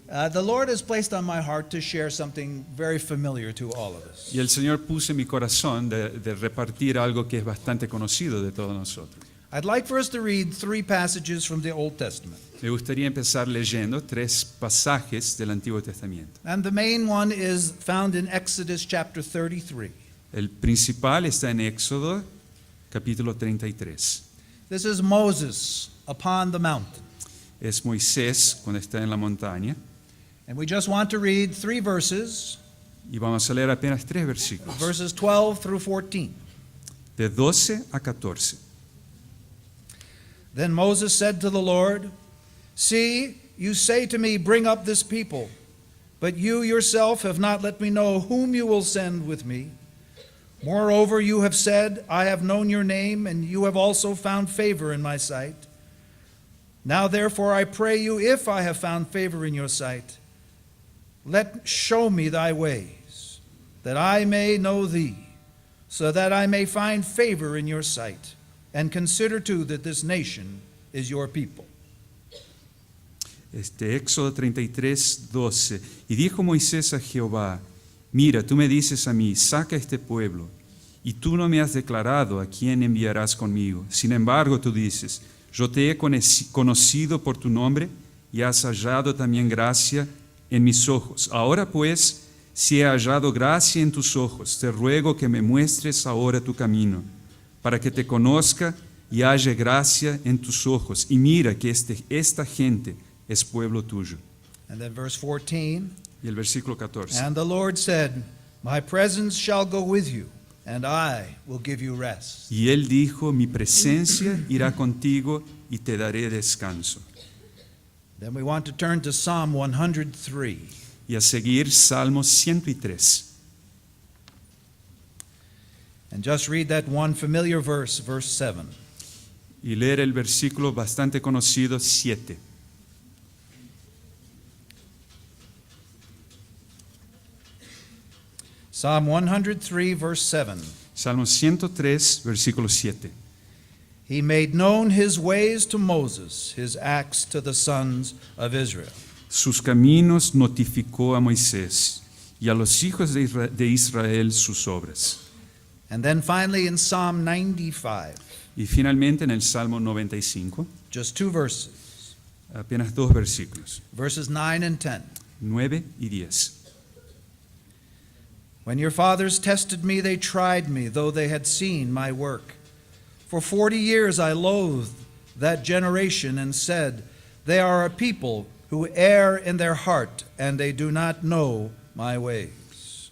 The Lord has placed on my heart to share something very familiar to all of us. Y el Señor puso en mi corazón de repartir algo que es bastante conocido de todos nosotros. I'd like for us to read 3 passages from the Old Testament. Me gustaría empezar leyendo 3 pasajes del Antiguo Testamento. And the main one is found in Exodus chapter 33. El principal está en Éxodo capítulo 33. This is Moses upon the mountain. Es Moisés cuando está en la montaña. And we just want to read 3 verses, Y vamos a leer apenas 3 versículos, verses 12 through 14. de 12 a 14. Then Moses said to the Lord, "See, you say to me, 'Bring up this people,' but you yourself have not let me know whom you will send with me. Moreover, you have said, 'I have known your name, and you have also found favor in my sight.' Now therefore I pray you, if I have found favor in your sight, show me thy ways, that I may know thee, so that I may find favor in your sight. And consider too that this nation is your people." Éxodo 33, 12. Y dijo Moisés a Jehová: Mira, tú me dices a mí, saca este pueblo, y tú no me has declarado a quién enviarás conmigo. Sin embargo, tú dices, yo te he conocido por tu nombre, y has hallado también gracia en mis ojos. Ahora pues, si he hallado gracia en tus ojos, te ruego que me muestres ahora tu camino, para que te conozca y halle gracia en tus ojos. Y mira que esta gente es pueblo tuyo. And then verse 14, Y el versículo 14. "And the Lord said, My presence shall go with you, and I will give you rest." Y él dijo, mi presencia irá contigo y te daré descanso. Then we want to turn to Psalm 103. Y a seguir Salmo 103. And just read that one familiar verse, verse 7. Y leer el versículo bastante conocido 7. Psalm 103, verse 7. Salmo 103, versículo 7. He made known his ways to Moses, his acts to the sons of Israel. Sus caminos notificó a Moisés y a los hijos de Israel sus obras. And then finally in Psalm 95, Y finalmente en el Salmo 95, just 2 verses, apenas 2 versículos, verses 9 and 10. 9 y 10. When your fathers tested me, they tried me, though they had seen my work. For 40 years I loathed that generation and said, They are a people who err in their heart, and they do not know my ways.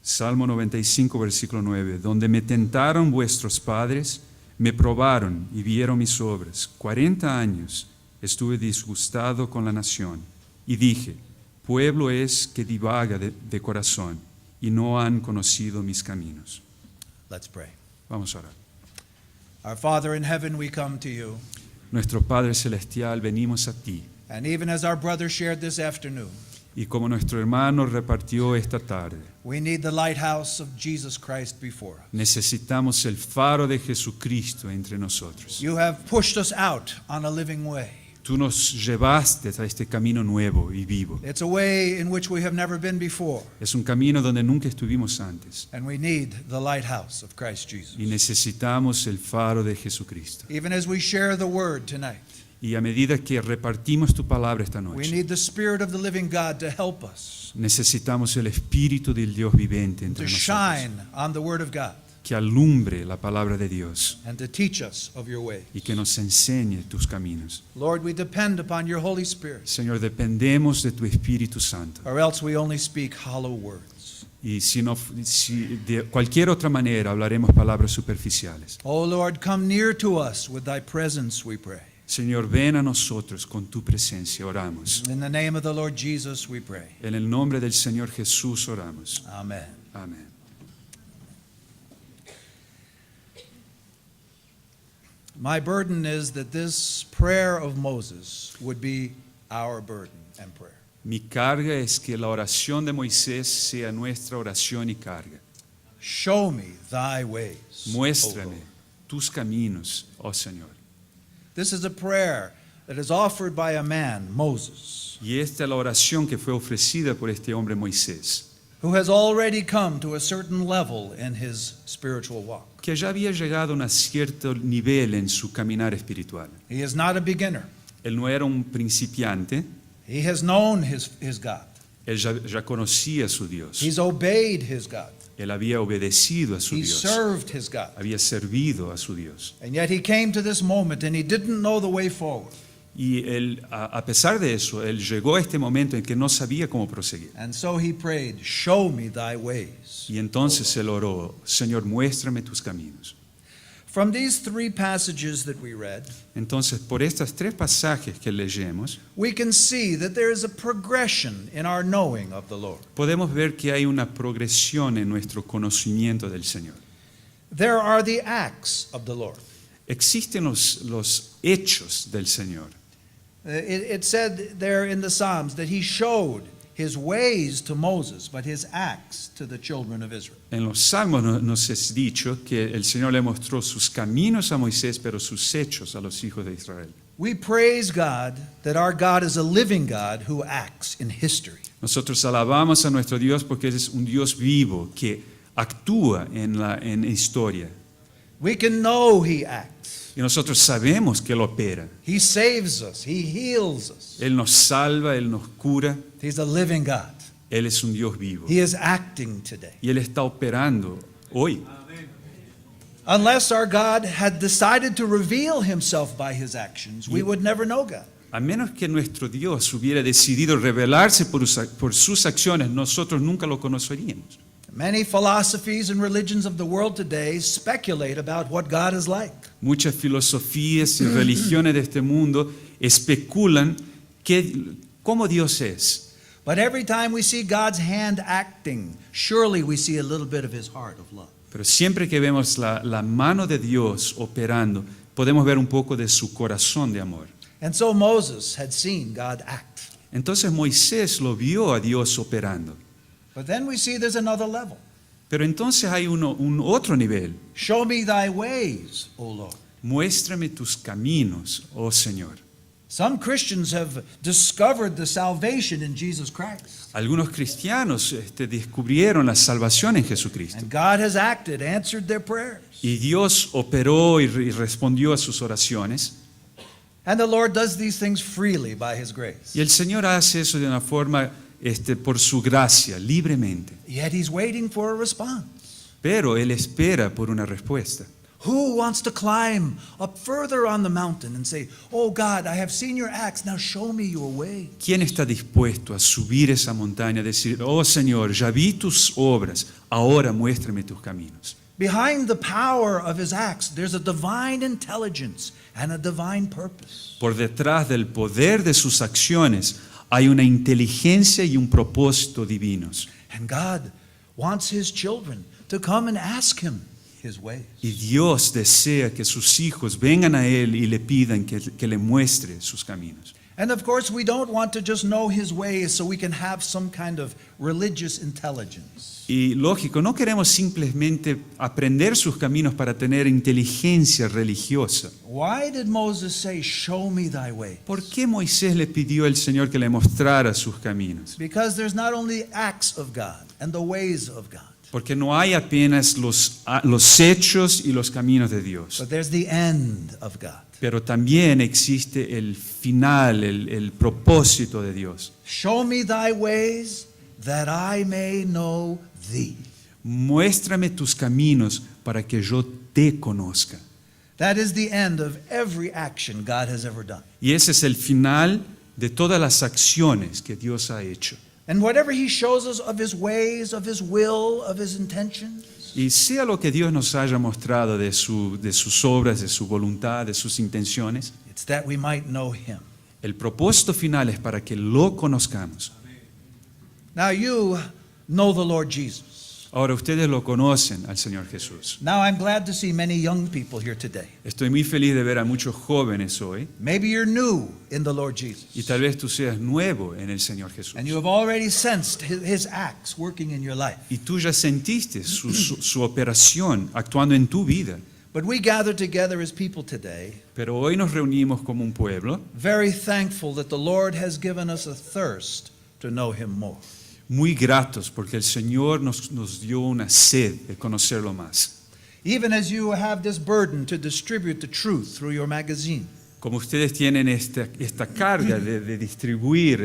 Salmo 95, versículo 9. Donde me tentaron vuestros padres, me probaron y vieron mis obras. 40 años estuve disgustado con la nación. Y dije, pueblo es que divaga de corazón, y no han conocido mis caminos. Let's pray. Vamos a orar. Our Father in heaven, we come to you. Nuestro Padre Celestial, venimos a ti. And even as our brother shared this afternoon, Y como nuestro hermano repartió esta tarde, we need the lighthouse of Jesus Christ before us. necesitamos el faro de Jesucristo entre nosotros. You have pushed us out on a living way. Tú nos llevaste a este camino nuevo y vivo. It's a way in which we have never been before. Es un camino donde nunca estuvimos antes. And we need the lighthouse of Christ Jesus. Y necesitamos el faro de Jesucristo. Even as we share the word tonight, Y a medida que repartimos tu palabra esta we noche, need the Spirit of the living God to help us, necesitamos el Espíritu del Dios viviente entre to nosotros, shine on the word of God, que alumbre la palabra de Dios and to teach us of your way. y que nos enseñe tus caminos. Lord, we depend upon your Holy Spirit, Señor, dependemos de tu Espíritu Santo. or else we only speak hollow words. Y si de cualquier otra manera hablaremos palabras superficiales. Oh Lord, come near to us with thy presence, we pray. Señor, ven a nosotros con tu presencia, oramos. In the name of the Lord Jesus, we pray. En el nombre del Señor Jesús oramos. Amen. Amén. My burden is that this prayer of Moses would be our burden and prayer. Mi carga es que la oración de Moisés sea nuestra oración y carga. Show me thy ways. O Muéstrame Lord. tus caminos, oh Señor. This is a prayer that is offered by a man, Moses, Y esta es la oración que fue ofrecida por este hombre Moisés, who has already come to a certain level in his spiritual walk. que ya había llegado a un cierto nivel en su caminar espiritual. He is not a beginner. Él no era un principiante, He has known his God. él ya conocía a su Dios. He's obeyed his God. Él había obedecido a su He Dios, served his God. había servido a su Dios. And yet he came to this moment and he didn't know the way forward. Y él, a pesar de eso, él llegó a este momento en que no sabía cómo proseguir. And so he prayed, "Show me thy ways." Y entonces él oró, Señor, muéstrame tus caminos. From these three passages that we read, Entonces, por estos tres pasajes que leemos, we can see that there is a progression in our knowing of the Lord. podemos ver que hay una progresión en nuestro conocimiento del Señor. There are the acts of the Lord. Existen los hechos del Señor. It said there in the Psalms that he showed his ways to Moses, but his acts to the children of Israel. En los Salmos nos es dicho que el Señor le mostró sus caminos a Moisés, pero sus hechos a los hijos de Israel. We praise God that our God is a living God who acts in history. Nosotros alabamos a nuestro Dios porque Él es un Dios vivo que actúa en la historia. We can know he acts. Y nosotros sabemos que Él opera. He saves us. He heals us. Él nos salva, Él nos cura. He's a living God. Él es un Dios vivo. He is acting today. Y Él está operando hoy. Unless our God had decided to reveal himself by his actions, we would never know God. A menos que nuestro Dios hubiera decidido revelarse por sus acciones, nosotros nunca lo conoceríamos. Many philosophies and religions of the world today speculate about what God is like. Muchas filosofías y religiones de este mundo especulan cómo Dios es. But every time we see God's hand acting, surely we see a little bit of his heart of love. Pero siempre que vemos la mano de Dios operando, podemos ver un poco de su corazón de amor. And so Moses had seen God act. Entonces Moisés lo vio a Dios operando. But then we see there's another level. Pero entonces hay un otro nivel. Show me thy ways, O Lord. Muéstrame tus caminos, oh Señor. Some Christians have discovered the salvation in Jesus Christ. Algunos cristianos descubrieron la salvación en Jesucristo. And God has acted, answered their prayers. Y Dios operó y respondió a sus oraciones. And the Lord does these things freely by his grace. Y el Señor hace eso de una forma por su gracia, libremente. Yet he's waiting for a response. Pero Él espera por una respuesta. Who wants to climb up further on the mountain and say, "Oh God, I have seen your acts, now show me your way"? ¿Quién está dispuesto a subir esa montaña y decir, oh Señor, ya vi tus obras, ahora muéstrame tus caminos? Behind the power of his acts, there's a divine intelligence and a divine purpose. Por detrás del poder de sus acciones hay una inteligencia y un propósito divinos. And God wants his children to come and ask him his ways. Y Dios desea que sus hijos vengan a Él y le pidan que le muestre sus caminos. And of course, we don't want to just know his ways so we can have some kind of religious intelligence. Y lógico, no queremos simplemente aprender sus caminos para tener inteligencia religiosa. Why did Moses say, "Show me thy way"? ¿Por qué Moisés le pidió al Señor que le mostrara sus caminos? Because there's not only acts of God and the ways of God, Porque no hay apenas los hechos y los caminos de Dios, but there's the end of God. pero también existe el final, el propósito de Dios. Show me thy ways that I may know thee. Muéstrame tus caminos para que yo te conozca. That is the end of every action God has ever done. Y ese es el final de todas las acciones que Dios ha hecho. And whatever he shows us of his ways, of his will, of his intentions, Y sea lo que Dios nos haya mostrado de sus obras, de su voluntad, de sus intenciones, it's that we might know him. el propósito final es para que lo conozcamos. Now you know the Lord Jesus. Ahora ustedes lo conocen al Señor Jesús. Now I'm glad to see many young people here today. Estoy muy feliz de ver a muchos jóvenes hoy Maybe you're new in the Lord y Jesus. tal vez tú seas nuevo en el Señor Jesús. And you have already sensed his acts working in your life. Y tú ya sentiste su operación actuando en tu vida. But we gather together as people today, Pero hoy nos reunimos como un pueblo very thankful that the Lord has given us a thirst to know Him more. muy gratos porque el Señor nos dio una sed de conocerlo más. Even as you have this burden to distribute the truth through your magazine. Como ustedes tienen esta carga de distribuir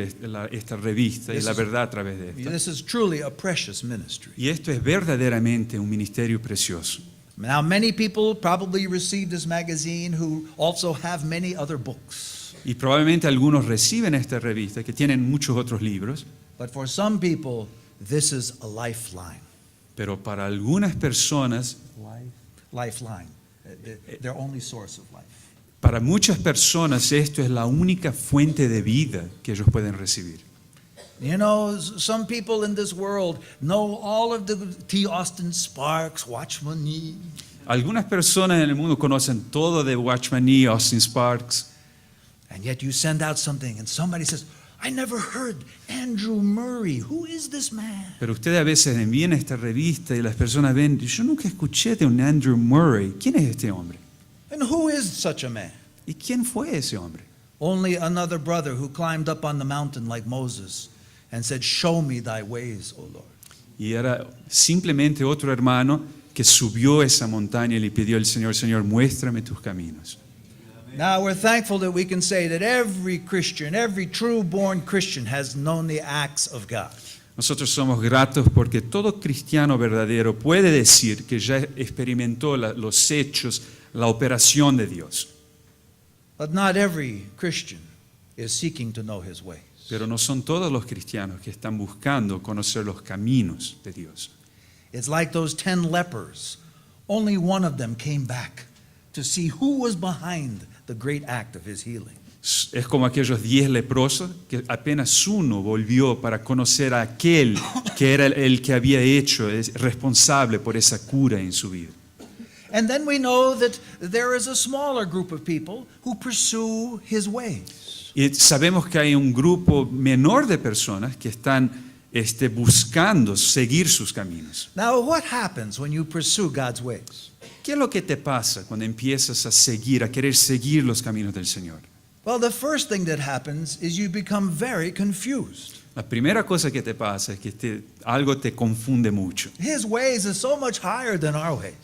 esta revista y la verdad a través de esta. This is truly a precious ministry. Y esto es verdaderamente un ministerio precioso. Now, many people probably receive this magazine who also have many other books. Y probablemente algunos reciben esta revista que tienen muchos otros libros, But for some people, this is a lifeline. pero para algunas personas, Lifeline. Their only source of life. para muchas personas esto es la única fuente de vida que ellos pueden recibir. You know, some people in this world know all of the T. Austin Sparks, Watchman Nee. Algunas personas en el mundo conocen todo de Watchman Nee, Austin Sparks, And yet you send out something and somebody says, I never heard Andrew Murray. Who is this man? pero ustedes a veces envían esta revista y las personas ven, yo nunca escuché de un Andrew Murray. ¿Quién es este hombre? And who is such a man? ¿Y quién fue ese hombre? Only another brother who climbed up on the mountain like Moses and said, show me thy ways, O Lord. Y era simplemente otro hermano que subió esa montaña y le pidió al Señor, Señor, muéstrame tus caminos. Now we're thankful that we can say that every Christian, every true born Christian has known the acts of God. Nosotros somos gratos porque todo cristiano verdadero puede decir que ya experimentó los hechos, la operación de Dios. But not every Christian is seeking to know his ways. Pero no son todos los cristianos que están buscando conocer los caminos de Dios. It's like those 10 lepers. Only one of them came back to see who was behind the great act of his healing. Es como aquellos 10 leprosos que apenas uno volvió para conocer a aquel que era el que había hecho, es responsable por esa cura en su vida. And then we know that there is a smaller group of people who pursue his ways. Y sabemos que hay un grupo menor de personas que están buscando seguir sus caminos. Now, what happens when you pursue God's ways? ¿Qué es lo que te pasa cuando empiezas a querer seguir los caminos del Señor? Well, the first thing that happens is you become very confused. La primera cosa que te pasa es que algo te confunde mucho. His ways are so much higher than our ways.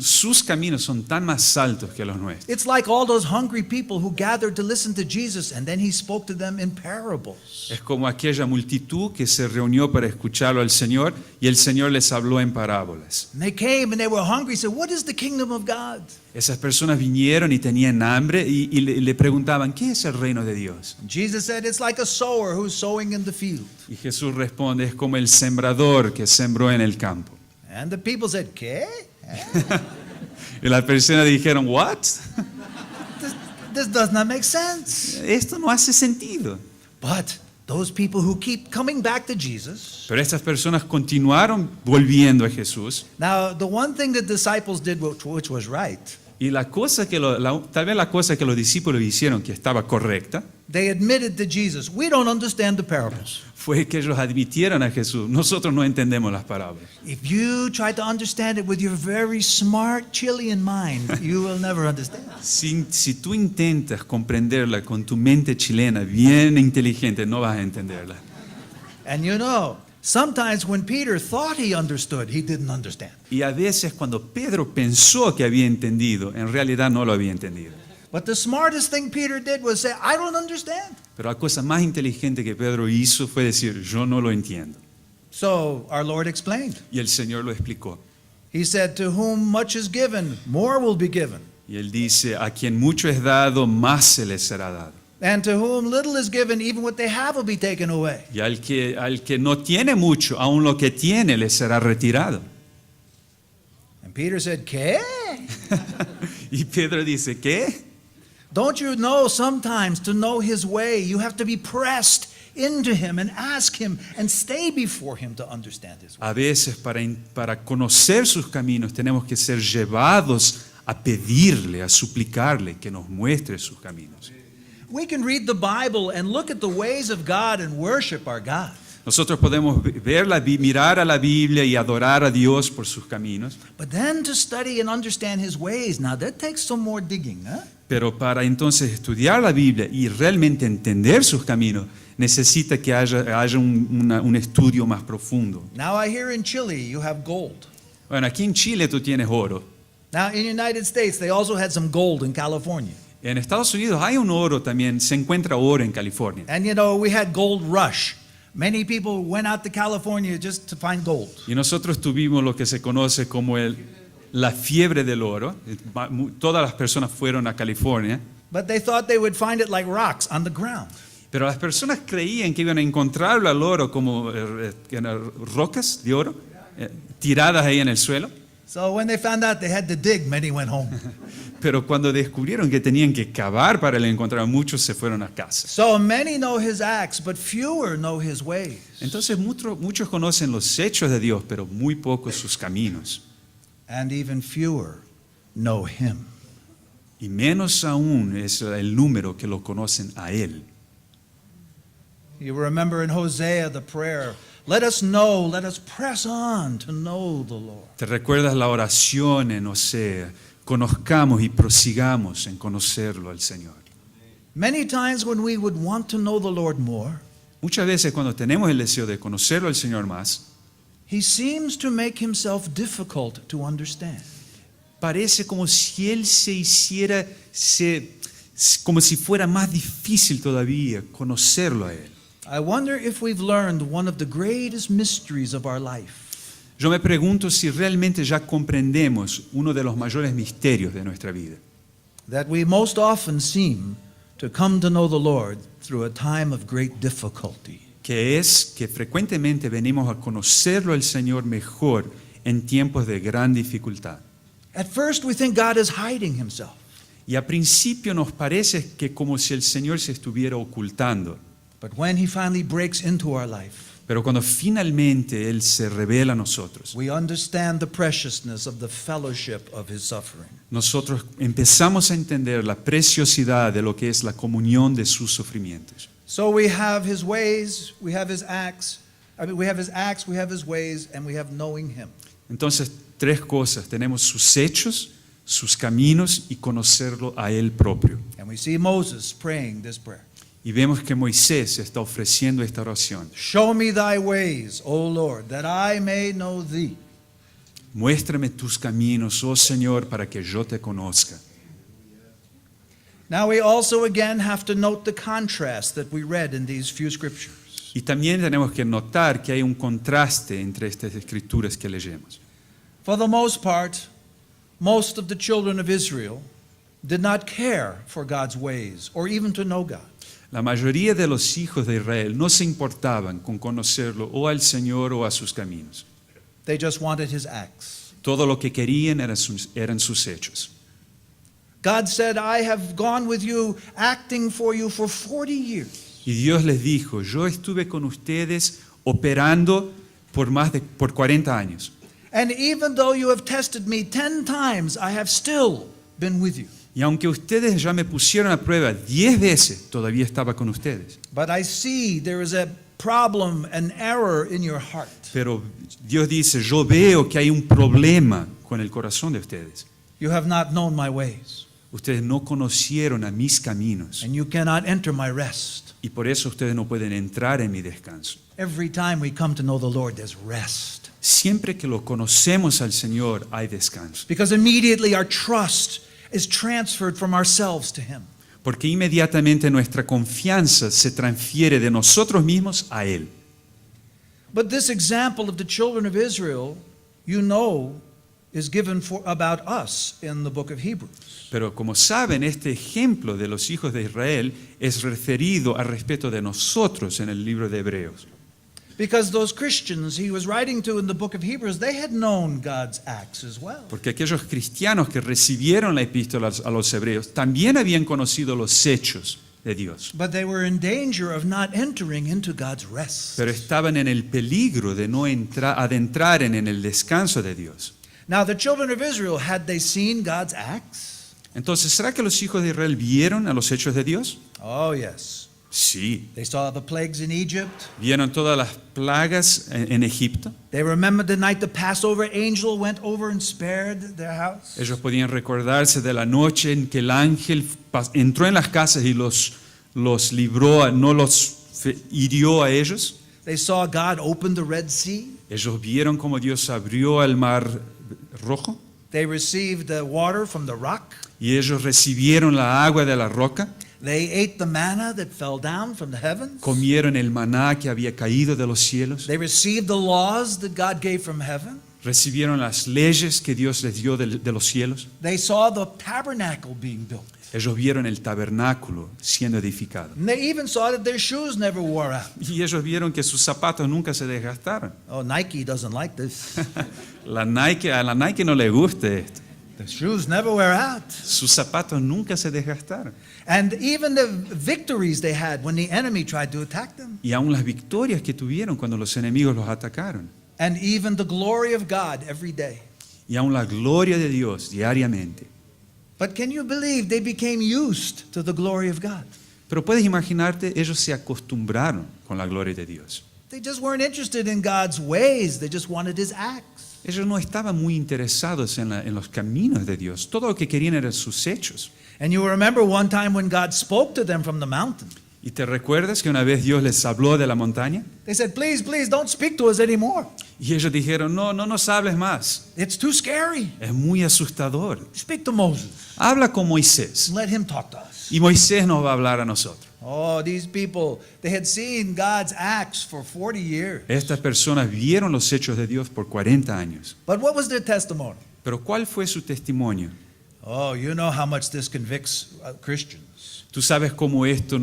Sus caminos son tan más altos que los nuestros. It's like all those hungry people who gathered to listen to Jesus and then he spoke to them in parables. Es como aquella multitud que se reunió para escucharlo al Señor y el Señor les habló en parábolas. And they came and they were hungry, said, "What is the kingdom of God?" Esas personas vinieron y tenían hambre y le preguntaban, ¿qué es el reino de Dios? And Jesus said, "It's like a sower who's sowing in the field." Y Jesús responde, es como el sembrador que sembró en el campo. And the people said, "¿Qué? Y las personas dijeron, ¿what? This does not make sense." Esto no hace sentido. But those people who keep coming back to Jesus. Pero estas personas continuaron volviendo a Jesús. Now, the one thing the disciples did which was right, Y la cosa tal vez la cosa que los discípulos hicieron que estaba correcta, they admitted to Jesus, "We don't understand the parables." fue que ellos admitieron a Jesús, nosotros no entendemos las parábolas. If you try to understand it with your very smart Chilean mind, you will never understand. Si tú intentas comprenderla con tu mente chilena bien inteligente, no vas a entenderla. And you know, sometimes when Peter thought he understood, he didn't understand. Y a veces cuando Pedro pensó que había entendido, en realidad no lo había entendido. But the smartest thing Peter did was say, "I don't understand." Pero la cosa más inteligente que Pedro hizo fue decir, yo no lo entiendo. So our Lord explained. Y el Señor lo explicó. He said, "To whom much is given, more will be given. Y él dice, a quien mucho es dado, más se les será dado. And to whom little is given, even what they have will be taken away." Y al que no tiene mucho, aun lo que tiene, le será retirado. And Peter said, "¿Qué? Y Pedro dice, ¿qué? Don't you know sometimes to know his way, you have to be pressed into him and ask him and stay before him to understand his way." A veces para conocer sus caminos tenemos que ser llevados a pedirle, a suplicarle que nos muestre sus caminos. We can read the Bible and look at the ways of God and worship our God. Nosotros podemos mirar a la Biblia y adorar a Dios por sus caminos, But then to study and understand his ways, now that takes some more digging, huh? pero para entonces estudiar la Biblia y realmente entender sus caminos, necesita que haya un estudio más profundo. Now I hear in Chile you have gold. Bueno, aquí en Chile tú tienes oro. Now in the United States they also had some gold in California. En Estados Unidos hay un oro también, se encuentra oro en California. And you know, we had gold rush. Many people went out to California just to find gold. Y nosotros tuvimos lo que se conoce como la fiebre del oro. Todas las personas fueron a California, But they thought they would find it like rocks on the ground. pero las personas creían que iban a encontrarlo al oro como rocas de oro tiradas ahí en el suelo. So when they found out they had to dig, many went home. Pero cuando descubrieron que tenían que cavar para encontrar, muchos se fueron a casa. So many know his acts, but fewer know his ways. Entonces muchos conocen los hechos de Dios, pero muy pocos sus caminos. And even fewer know him. Y menos aún es el número que lo conocen a Él. You remember in Hosea the prayer, let us know, let us press on to know the Lord. ¿Te recuerdas la oración en Osea? Conozcamos y prosigamos en conocerlo al Señor. Many times when we would want to know the Lord more, Muchas veces cuando tenemos el deseo de conocerlo al Señor más, he seems to make himself difficult to understand. parece como si Él como si fuera más difícil todavía conocerlo a Él. I wonder if we've learned one of the greatest mysteries of our life. Yo me pregunto si realmente ya comprendemos uno de los mayores misterios de nuestra vida. That we most often seem to come to know the Lord through a time of great difficulty. Que es que frecuentemente venimos a conocerlo al Señor mejor en tiempos de gran dificultad. At first we think God is hiding himself. Y a principio nos parece que como si el Señor se estuviera ocultando, But when he finally breaks into our life, pero cuando finalmente Él se revela a nosotros, we understand the preciousness of the fellowship of his suffering. nosotros empezamos a entender la preciosidad de lo que es la comunión de sus sufrimientos. So we have his ways, we have his acts. We have his acts, we have his ways, and we have knowing him. Entonces, tres cosas: tenemos sus hechos, sus caminos y conocerlo a Él propio. And we see Moses praying this prayer. Y vemos que Moisés está ofreciendo esta oración. Show me thy ways, O Lord, that I may know thee. Muéstrame tus caminos, oh Señor, para que yo te conozca. Now we also again have to note the contrast that we read in these few scriptures. Y también tenemos que notar que hay un contraste entre estas escrituras que leemos. For the most part, most of the children of Israel did not care for God's ways or even to know God. La mayoría de los hijos de Israel no se importaban con conocerlo o al Señor o a sus caminos. They just wanted his acts. Todo lo que querían eran sus hechos. God said, I have gone with you, acting for you for 40 years. Y Dios les dijo: yo estuve con ustedes operando por 40 años. And even though you have tested me 10 times, I have still been with you. Y aunque ustedes ya me pusieron a prueba 10 veces, todavía estaba con ustedes. But I see there is a problem, an error in your heart. Pero Dios dice: yo veo que hay un problema con el corazón de ustedes. You have not known my ways, Ustedes no conocieron a mis caminos and you cannot enter my rest. y por eso ustedes no pueden entrar en mi descanso. Every time we come to know the Lord, there's rest. Siempre que lo conocemos al Señor hay descanso, Because immediately our trust is transferred from ourselves to him. porque inmediatamente nuestra confianza se transfiere de nosotros mismos a Él. But this example of the children of Israel, you know, is given about us in the book of Hebrews. Pero como saben, este ejemplo de los hijos de Israel es referido al respecto de nosotros en el libro de Hebreos. Because those Christians he was writing to in the book of Hebrews, they had known God's acts as well. Porque aquellos cristianos que recibieron la epístola a los hebreos también habían conocido los hechos de Dios, But they were in danger of not entering into God's rest. pero estaban en el peligro de no adentrar en el descanso de Dios. Now the children of Israel, had they seen God's acts? Entonces, ¿será que los hijos de Israel vieron a los hechos de Dios? Oh yes. Sí. They saw the plagues in Egypt. Vieron todas las plagas en Egipto. They remembered the night the Passover angel went over and spared their house. Ellos podían recordarse de la noche en que el ángel entró en las casas y los libró, no los hirió a ellos. They saw God open the Red Sea. Ellos vieron cómo Dios abrió el mar rojo They received the water from the rock. y ellos recibieron la agua de la roca. They ate the manna that fell down from the heavens. Comieron el maná que había caído de los cielos. They received the laws that God gave from heaven. Recibieron las leyes que Dios les dio de los cielos. They saw the tabernacle being built. Ellos vieron el tabernáculo siendo edificado. And they even saw that their shoes never wore out. Y ellos vieron que sus zapatos nunca se desgastaron. Oh, Nike doesn't like this. A la Nike no le gusta esto. The shoes never wear out. Sus zapatos nunca se desgastaron. And even the victories they had when the enemy tried to attack them. Y aún las victorias que tuvieron cuando los enemigos los atacaron. And even the glory of God every day. Y aún la gloria de Dios diariamente. But can you believe they became used to the glory of God? Pero puedes imaginarte, ellos se acostumbraron con la gloria de Dios. They just weren't interested in God's ways. They just wanted his acts. Ellos no estaban muy interesados en los caminos de Dios. Todo lo que querían eran sus hechos. And you remember one time when God spoke to them from the mountain. ¿Y te recuerdas que una vez Dios les habló de la montaña? They said, please, please, don't speak to us anymore. Y ellos dijeron, no nos hables más. It's too scary. Es muy asustador. Speak to Moses. Habla con Moisés. Let him talk to us. Y Moisés nos va a hablar a nosotros. Oh, these people, they had seen God's acts for 40 years. Estas personas vieron los hechos de Dios por 40 años. But what was their testimony? Pero ¿cuál fue su testimonio? Oh, you know how much this convicts Christians. Tú sabes cómo esto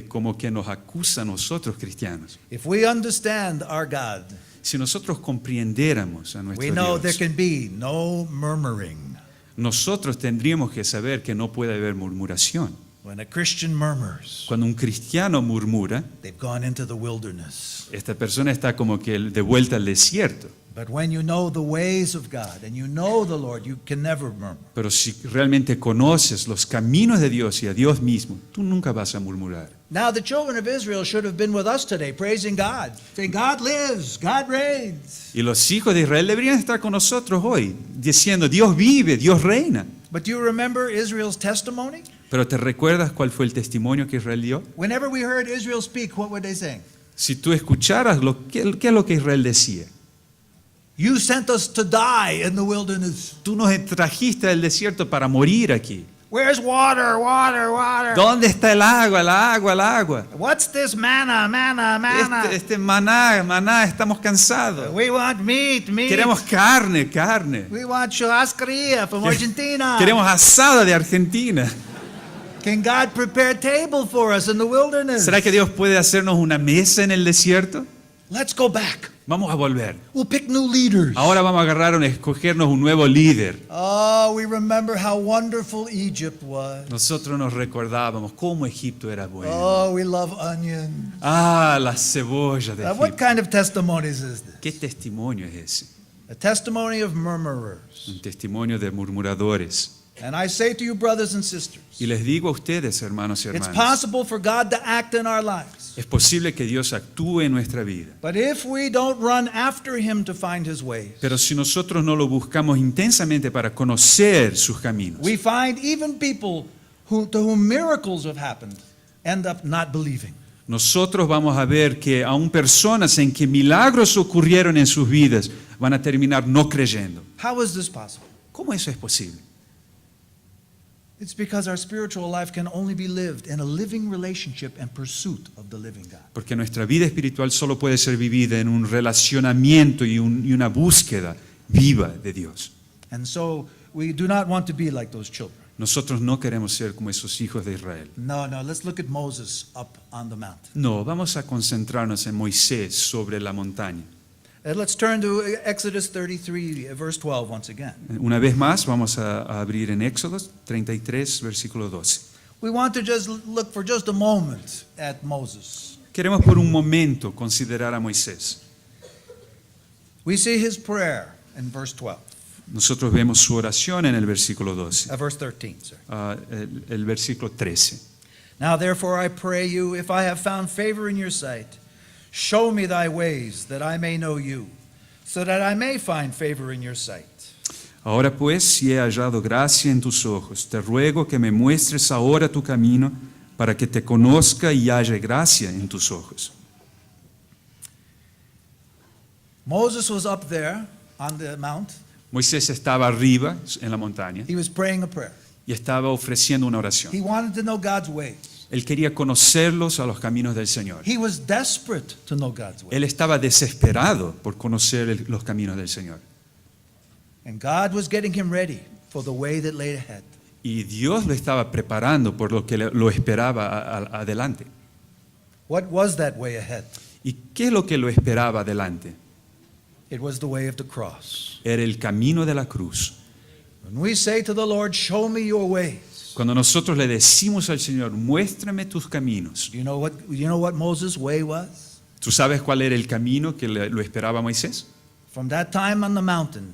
como que nos acusa a nosotros cristianos. If we understand our God, Si nosotros comprendiéramos a nuestro we know there Dios, can be no murmuring. nosotros tendríamos que saber que no puede haber murmuración. When a Christian murmurs, Cuando un cristiano murmura, they've gone into the wilderness. esta persona está como que de vuelta al desierto. But when you know the ways of God and you know the Lord, you can never murmur. Pero si realmente conoces los caminos de Dios y a Dios mismo, tú nunca vas a murmurar. Now the children of Israel should have been with us today, praising God, saying, God lives, God reigns. Y los hijos de Israel deberían estar con nosotros hoy, diciendo, Dios vive, Dios reina. But do you remember Israel's testimony? Pero ¿te recuerdas cuál fue el testimonio que Israel dio? Whenever we heard Israel speak, what would they say? Si tú escucharas ¿qué es lo que Israel decía? You sent us to die in the wilderness. Tú nos trajiste del desierto para morir aquí. Where's water, water, water? ¿Dónde está el agua, la agua, el agua? What's this manna, manna, manna? Este maná, estamos cansados. We want meat, meat. Queremos carne. We want churrascaria from Argentina. Queremos asada de Argentina. Can God prepare a table for us in the wilderness? ¿Será que Dios puede hacernos una mesa en el desierto? Let's go back. Vamos a volver. We'll pick new leaders. Ahora vamos a escogernos un nuevo líder. Oh, we remember how wonderful Egypt was. Nosotros nos recordábamos cómo Egipto era bueno. Oh, we love onions. Ah, las cebollas de What Egipto. kind of testimonies is this? ¿Qué testimonio es ese? A testimony of murmurers. Un testimonio de murmuradores. And I say to you, brothers and sisters, Y les digo a ustedes, hermanos y it's hermanas, possible for God to act in our lives. es posible que Dios actúe en nuestra vida. But if we don't run after Him to find His ways, Pero si nosotros no lo buscamos intensamente para conocer sus caminos, we find even people to whom miracles have happened end up not believing. nosotros vamos a ver que aún personas en que milagros ocurrieron en sus vidas van a terminar no creyendo. How is this possible? ¿Cómo eso es posible? It's because our spiritual life can only be lived in a living relationship and pursuit of the living God. Porque nuestra vida espiritual solo puede ser vivida en un relacionamiento y una búsqueda viva de Dios. And so we do not want to be like those children. Nosotros no queremos ser como esos hijos de Israel. No, let's look at Moses up on the mountain. No, vamos a concentrarnos en Moisés sobre la montaña. Let's turn to Exodus 33, verse 12 once again. Una vez más, vamos a abrir en Éxodo 33, versículo 12. We want to just look for just a moment at Moses. Queremos por un momento considerar a Moisés. We see his prayer in verse 12, Nosotros vemos su oración en el versículo 12, verse 13, sorry. el versículo 13. Now therefore I pray you, if I have found favor in your sight, show me thy ways, that I may know you, so that I may find favor in your sight. Ahora pues, si he hallado gracia en tus ojos, te ruego que me muestres ahora tu camino, para que te conozca y halle gracia en tus ojos. Moses was up there on the mount. Moisés estaba arriba en la montaña He was praying a prayer. y estaba ofreciendo una oración. He wanted to know God's ways. Él quería conocerlos a los caminos del Señor. He was desperate to know God's ways. Él estaba desesperado por conocer los caminos del Señor. And God was getting him ready for the way that lay ahead. Y Dios lo estaba preparando por lo que lo esperaba adelante. What was that way ahead? ¿Y qué es lo que lo esperaba adelante? It was the way of the cross. Era el camino de la cruz. When we say to the Lord, show me your ways. Cuando nosotros le decimos al Señor, muéstrame tus caminos. Do you know what Moses' way was? ¿Tú sabes cuál era el camino que lo esperaba Moisés? From that time on the mountain,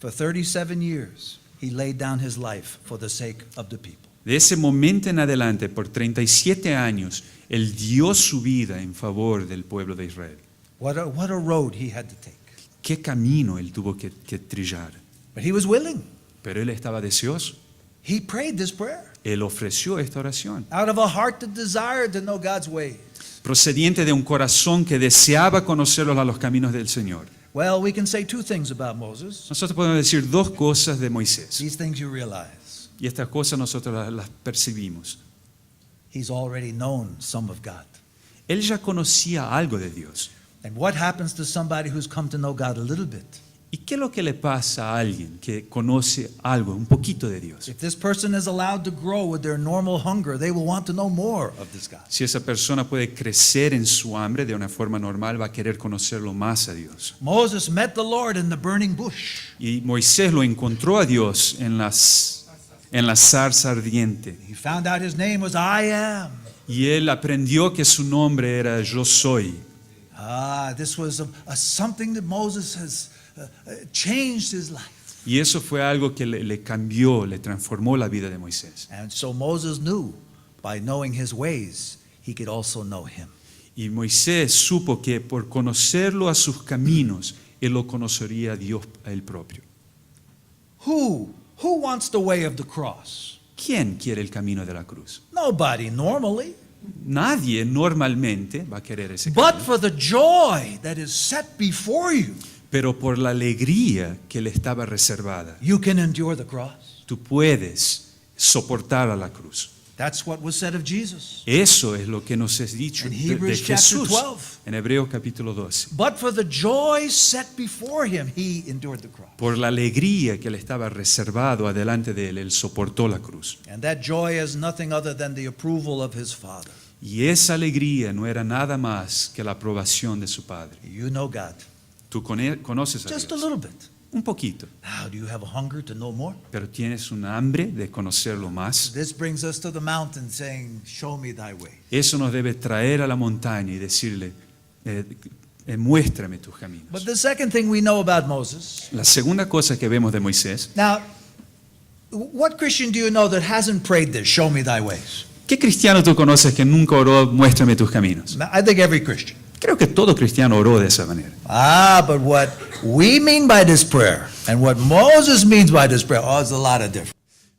for 37 years, he laid down his life for the sake of the people. De ese momento en adelante, por 37 años, Él dio su vida en favor del pueblo de Israel. What a road he had to take. ¿Qué camino Él tuvo que trillar? But he was willing. Pero Él estaba deseoso. He prayed this prayer Él ofreció esta oración, out of a heart that desired to know God's ways. procediente de un corazón que deseaba conocerlos a los caminos del Señor. Well, we can say two things about Moses. Nosotros podemos decir dos cosas de Moisés. These things you realize. Y estas cosas nosotros las percibimos. He's already known some of God. Él ya conocía algo de Dios. And what happens to somebody who's come to know God a little bit? ¿Y qué es lo que le pasa a alguien que conoce algo, un poquito de Dios? If this person is allowed to grow with their normal hunger, they will want to know more of this God. Si esa persona puede crecer en su hambre de una forma normal, va a querer conocerlo más a Dios. Moses met the Lord in the burning bush. Y Moisés lo encontró a Dios en la zarza ardiente. He found out his name was I am. Y él aprendió que su nombre era Yo Soy. This was something that Moses has changed his life. Y eso fue algo que le cambió, le transformó la vida de Moisés. And so Moses knew by knowing his ways, he could also know him. Y Moisés supo que por conocerlo a sus caminos, él lo conocería a Dios a él propio. Who wants the way of the cross? ¿Quién quiere el camino de la cruz? Nobody normally. Nadie normalmente va a querer ese But camino. for the joy that is set before you, Pero por la alegría que le estaba reservada, you can endure the cross. tú puedes soportar a la cruz. That's what was said of Jesus. Eso es lo que nos es dicho In de Hebrews chapter Jesús 12. en Hebreos capítulo 12. But for the joy set before him, he endured the cross. Por la alegría que le estaba reservado adelante de él, él soportó la cruz. And that joy is nothing other than the approval of his Father. Y esa alegría no era nada más que la aprobación de su Padre. You know God. Tú conoces a Just a Dios little bit. un poquito, Now, do you have a hunger to know more? pero tienes un hambre de conocerlo más. This brings us to the mountain saying, show me thy way. Eso nos debe traer a la montaña y decirle, muéstrame tus caminos. But the second thing we know about Moses. La segunda cosa que vemos de Moisés, Now, what Christian do you know that hasn't prayed this, show me thy ways? ¿qué cristiano tú conoces que nunca oró, muéstrame tus caminos? I think every Christian. Creo que todo cristiano oró de esa manera. But what we mean by this prayer and what Moses means by this prayer, is a lot of difference.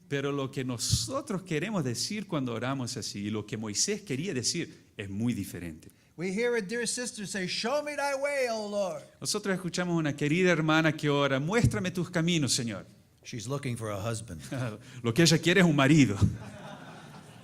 Pero lo que nosotros queremos decir cuando oramos así y lo que Moisés quería decir es muy diferente. We hear a dear sister say, show me thy way, O Lord. Nosotros escuchamos una querida hermana que ora, muéstrame tus caminos, Señor. She's looking for a husband. Lo que ella quiere es un marido.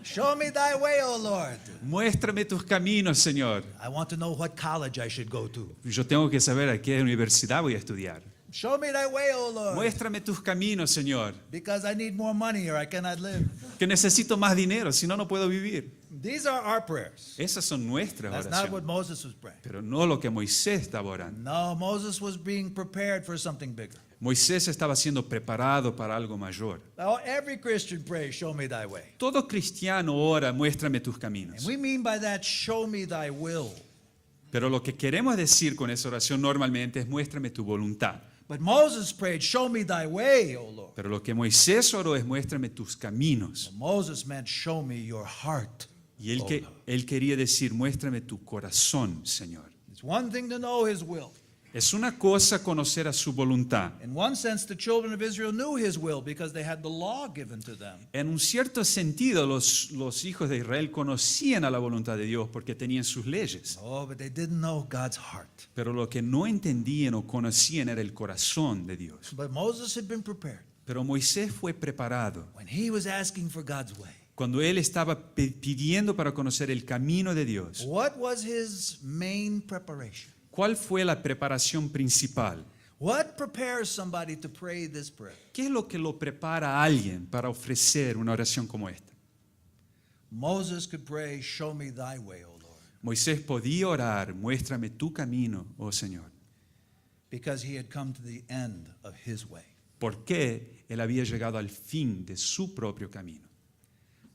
Show me thy way, O Lord. Muéstrame tus caminos, Señor. I want to know what college I should go to. Yo tengo que saber a qué universidad voy a estudiar. Show me thy way, O Lord. Muéstrame tus caminos, Señor. Because I need more money or I cannot live. Que necesito más dinero, si no, no puedo vivir. These are our prayers. Esas son nuestras That's not what oraciones. Moses was praying. Pero no lo que Moisés estaba orando. No, Moses was being prepared for something bigger. Moisés estaba siendo preparado para algo mayor. Now, every Christian prays, show me thy way. Todo cristiano ora, muéstrame tus And caminos. we mean by that, show me thy will. Pero lo que queremos decir con esa oración normalmente es muéstrame tu voluntad. But Moses prayed, show me thy way, O Lord. Pero lo que Moisés oró es muéstrame tus caminos. Moses meant, show me your heart. Y él quería decir, muéstrame tu corazón, Señor. It's one thing to know His will. Es una cosa conocer a su voluntad. In one sense, the children of Israel knew His will because they had the law given to them. En un cierto sentido, los hijos de Israel conocían a la voluntad de Dios porque tenían sus leyes. Oh, but they didn't know God's heart. Pero lo que no entendían o conocían era el corazón de Dios. But Moses had been prepared. Pero Moisés fue preparado. When he was asking for God's way, Cuando él estaba pidiendo para conocer el camino de Dios, what was his main preparation? ¿cuál fue la preparación principal? What prepares somebody to pray this prayer? ¿Qué es lo que lo prepara a alguien para ofrecer una oración como esta? Moses could pray, "Show me thy way, O Lord," Moisés podía orar, muéstrame tu camino, oh Señor, because he had come to the end of his way. porque él había llegado al fin de su propio camino.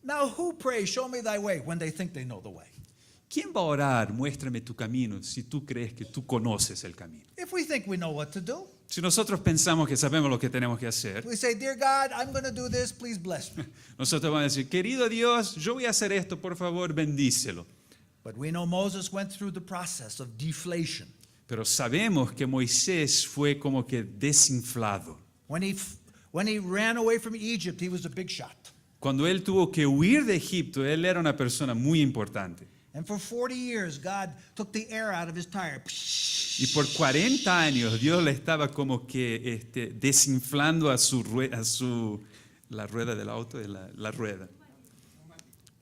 Now, who prays, "Show me thy way," when they think they know the way? ¿Quién va a orar, muéstrame tu camino, si tú crees que tú conoces el camino? If we think we know what to do, Si nosotros pensamos que sabemos lo que tenemos que hacer, we say, "Dear God, I'm going to do this, please bless me." nosotros vamos a decir, querido Dios, yo voy a hacer esto, por favor, bendícelo. But we know Moses went through the process of deflation. Pero sabemos que Moisés fue como que desinflado. When he ran away from Egypt, he was a big shot. Cuando él tuvo que huir de Egipto, él era una persona muy importante. And for 40 years, God took the air out of his tire. Y por 40 años Dios le estaba como que desinflando la rueda del auto, la rueda,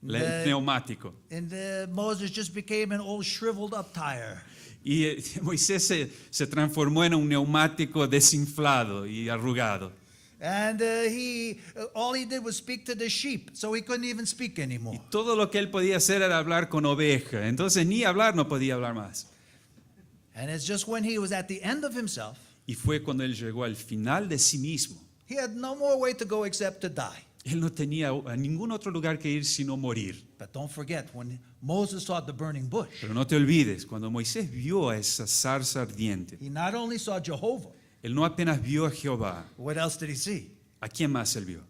el neumático. And Moses just became an old shriveled up tire. Y Moisés se transformó en un neumático desinflado y arrugado. And all he did was speak to the sheep, so he couldn't even speak anymore. Y todo lo que él podía hacer era hablar con oveja. Entonces ni hablar no podía hablar más. And it's just when he was at the end of himself, Y fue cuando él llegó al final de sí mismo. he had no more way to go except to die. Él no tenía a ningún otro lugar que ir sino morir. But don't forget, when Moses saw the burning bush, Pero no te olvides, cuando Moisés vio a esa zarza ardiente, he not only saw Jehovah, él no apenas vio a Jehová. what else did he see? ¿A quién más él vio?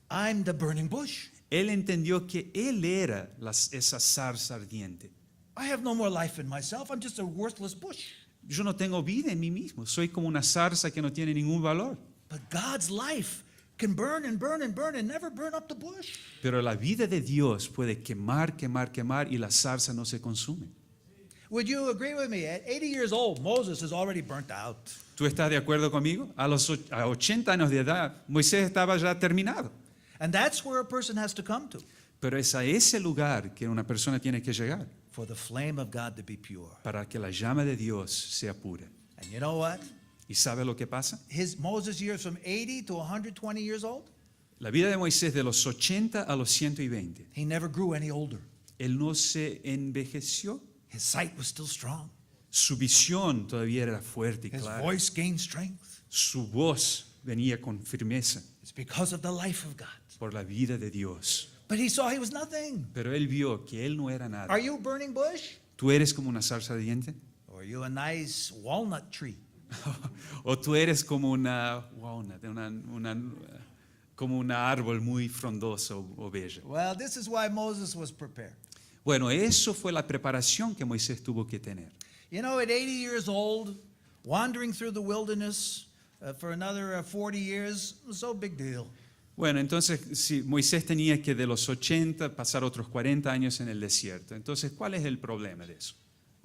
I'm the burning bush. Él entendió que él era esa zarza ardiente. I have no more life in myself. I'm just a worthless bush. Yo no tengo vida en mí mismo, soy como una zarza que no tiene ningún valor. But God's life can burn and burn and burn and never burn up the bush. Pero la vida de Dios puede quemar, quemar, quemar y la zarza no se consume. Would you agree with me? At 80 years old, Moses is already burnt out. ¿Tú estás de acuerdo conmigo? A 80 años de edad, Moisés estaba ya terminado. And that's where a person has to come to Pero es a ese lugar que una persona tiene que llegar for the flame of God to be pure. para que la llama de Dios sea pura. And you know what? ¿Y sabe lo que pasa? Moses' years from 80 to 120 years old, La vida de Moisés de los 80 a los 120, he never grew any older. él no se envejeció. His sight was still strong. Su visión todavía era fuerte y His clara. voice gained strength. Su voz venía con firmeza It's because of the life of God. por la vida de Dios. But he saw he was nothing. Pero él vio que él no era nada. Are you a burning bush? ¿Tú eres como una zarza ardiente? Or are you a nice walnut tree? ¿O tú eres como una walnut, como un árbol muy frondoso o bello? Well, this is why Moses was prepared. Bueno, eso fue la preparación que Moisés tuvo que tener. You know, at 80 years old, wandering through the wilderness for another 40 years, it was no big deal. Bueno, entonces si Moisés tenía que de los 80 pasar otros 40 años en el desierto. Entonces, ¿cuál es el problema de eso?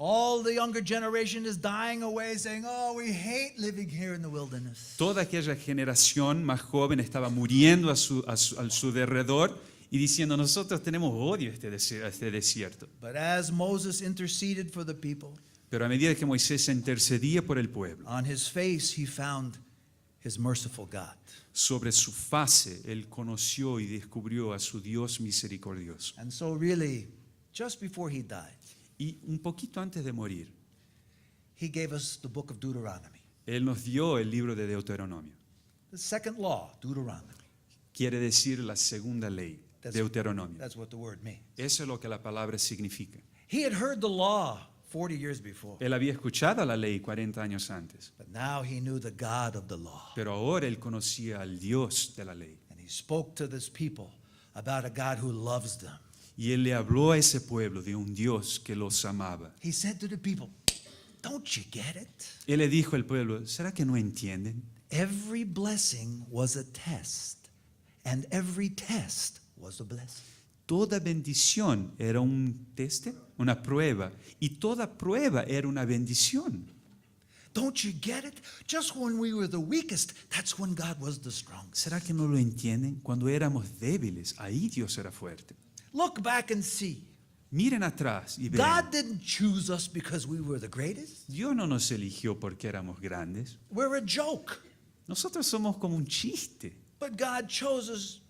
All the younger generation is dying away saying, "Oh, we hate living here in the wilderness." Toda aquella generación más joven estaba muriendo a su derredor y diciendo, nosotros tenemos odio a este desierto. But as Moses interceded for the people, Pero a medida que Moisés intercedía por el pueblo, on his face he found his merciful God. sobre su fase él conoció y descubrió a su Dios misericordioso. And so really, just before he died, Y un poquito antes de morir, he gave us the book of Deuteronomy. él nos dio el libro de Deuteronomio. The second law, Deuteronomy. Quiere decir la segunda ley, Deuteronomio. That's what the word means. Eso es lo que la palabra significa. He had heard the law 40 years before, Él había escuchado la ley 40 años antes, but now he knew the God of the law. pero ahora él conocía al Dios de la ley. And he spoke to this people about a God who loves them. Y él le habló a ese pueblo de un Dios que los amaba. He said to the people, don't you get it? Él le dijo al pueblo, ¿será que no entienden? Every blessing was a test, and every test was a blessing. Toda bendición era un teste, una prueba, y toda prueba era una bendición. Don't you get it? Just when we were the weakest, that's when God was the strongest. ¿Será que no lo entienden? Cuando éramos débiles, ahí Dios era fuerte. Look back and see. Miren atrás y God vean. didn't choose us because we were the greatest. Dios no nos eligió porque éramos grandes. We're a joke. Nosotros somos como un chiste. But God chose us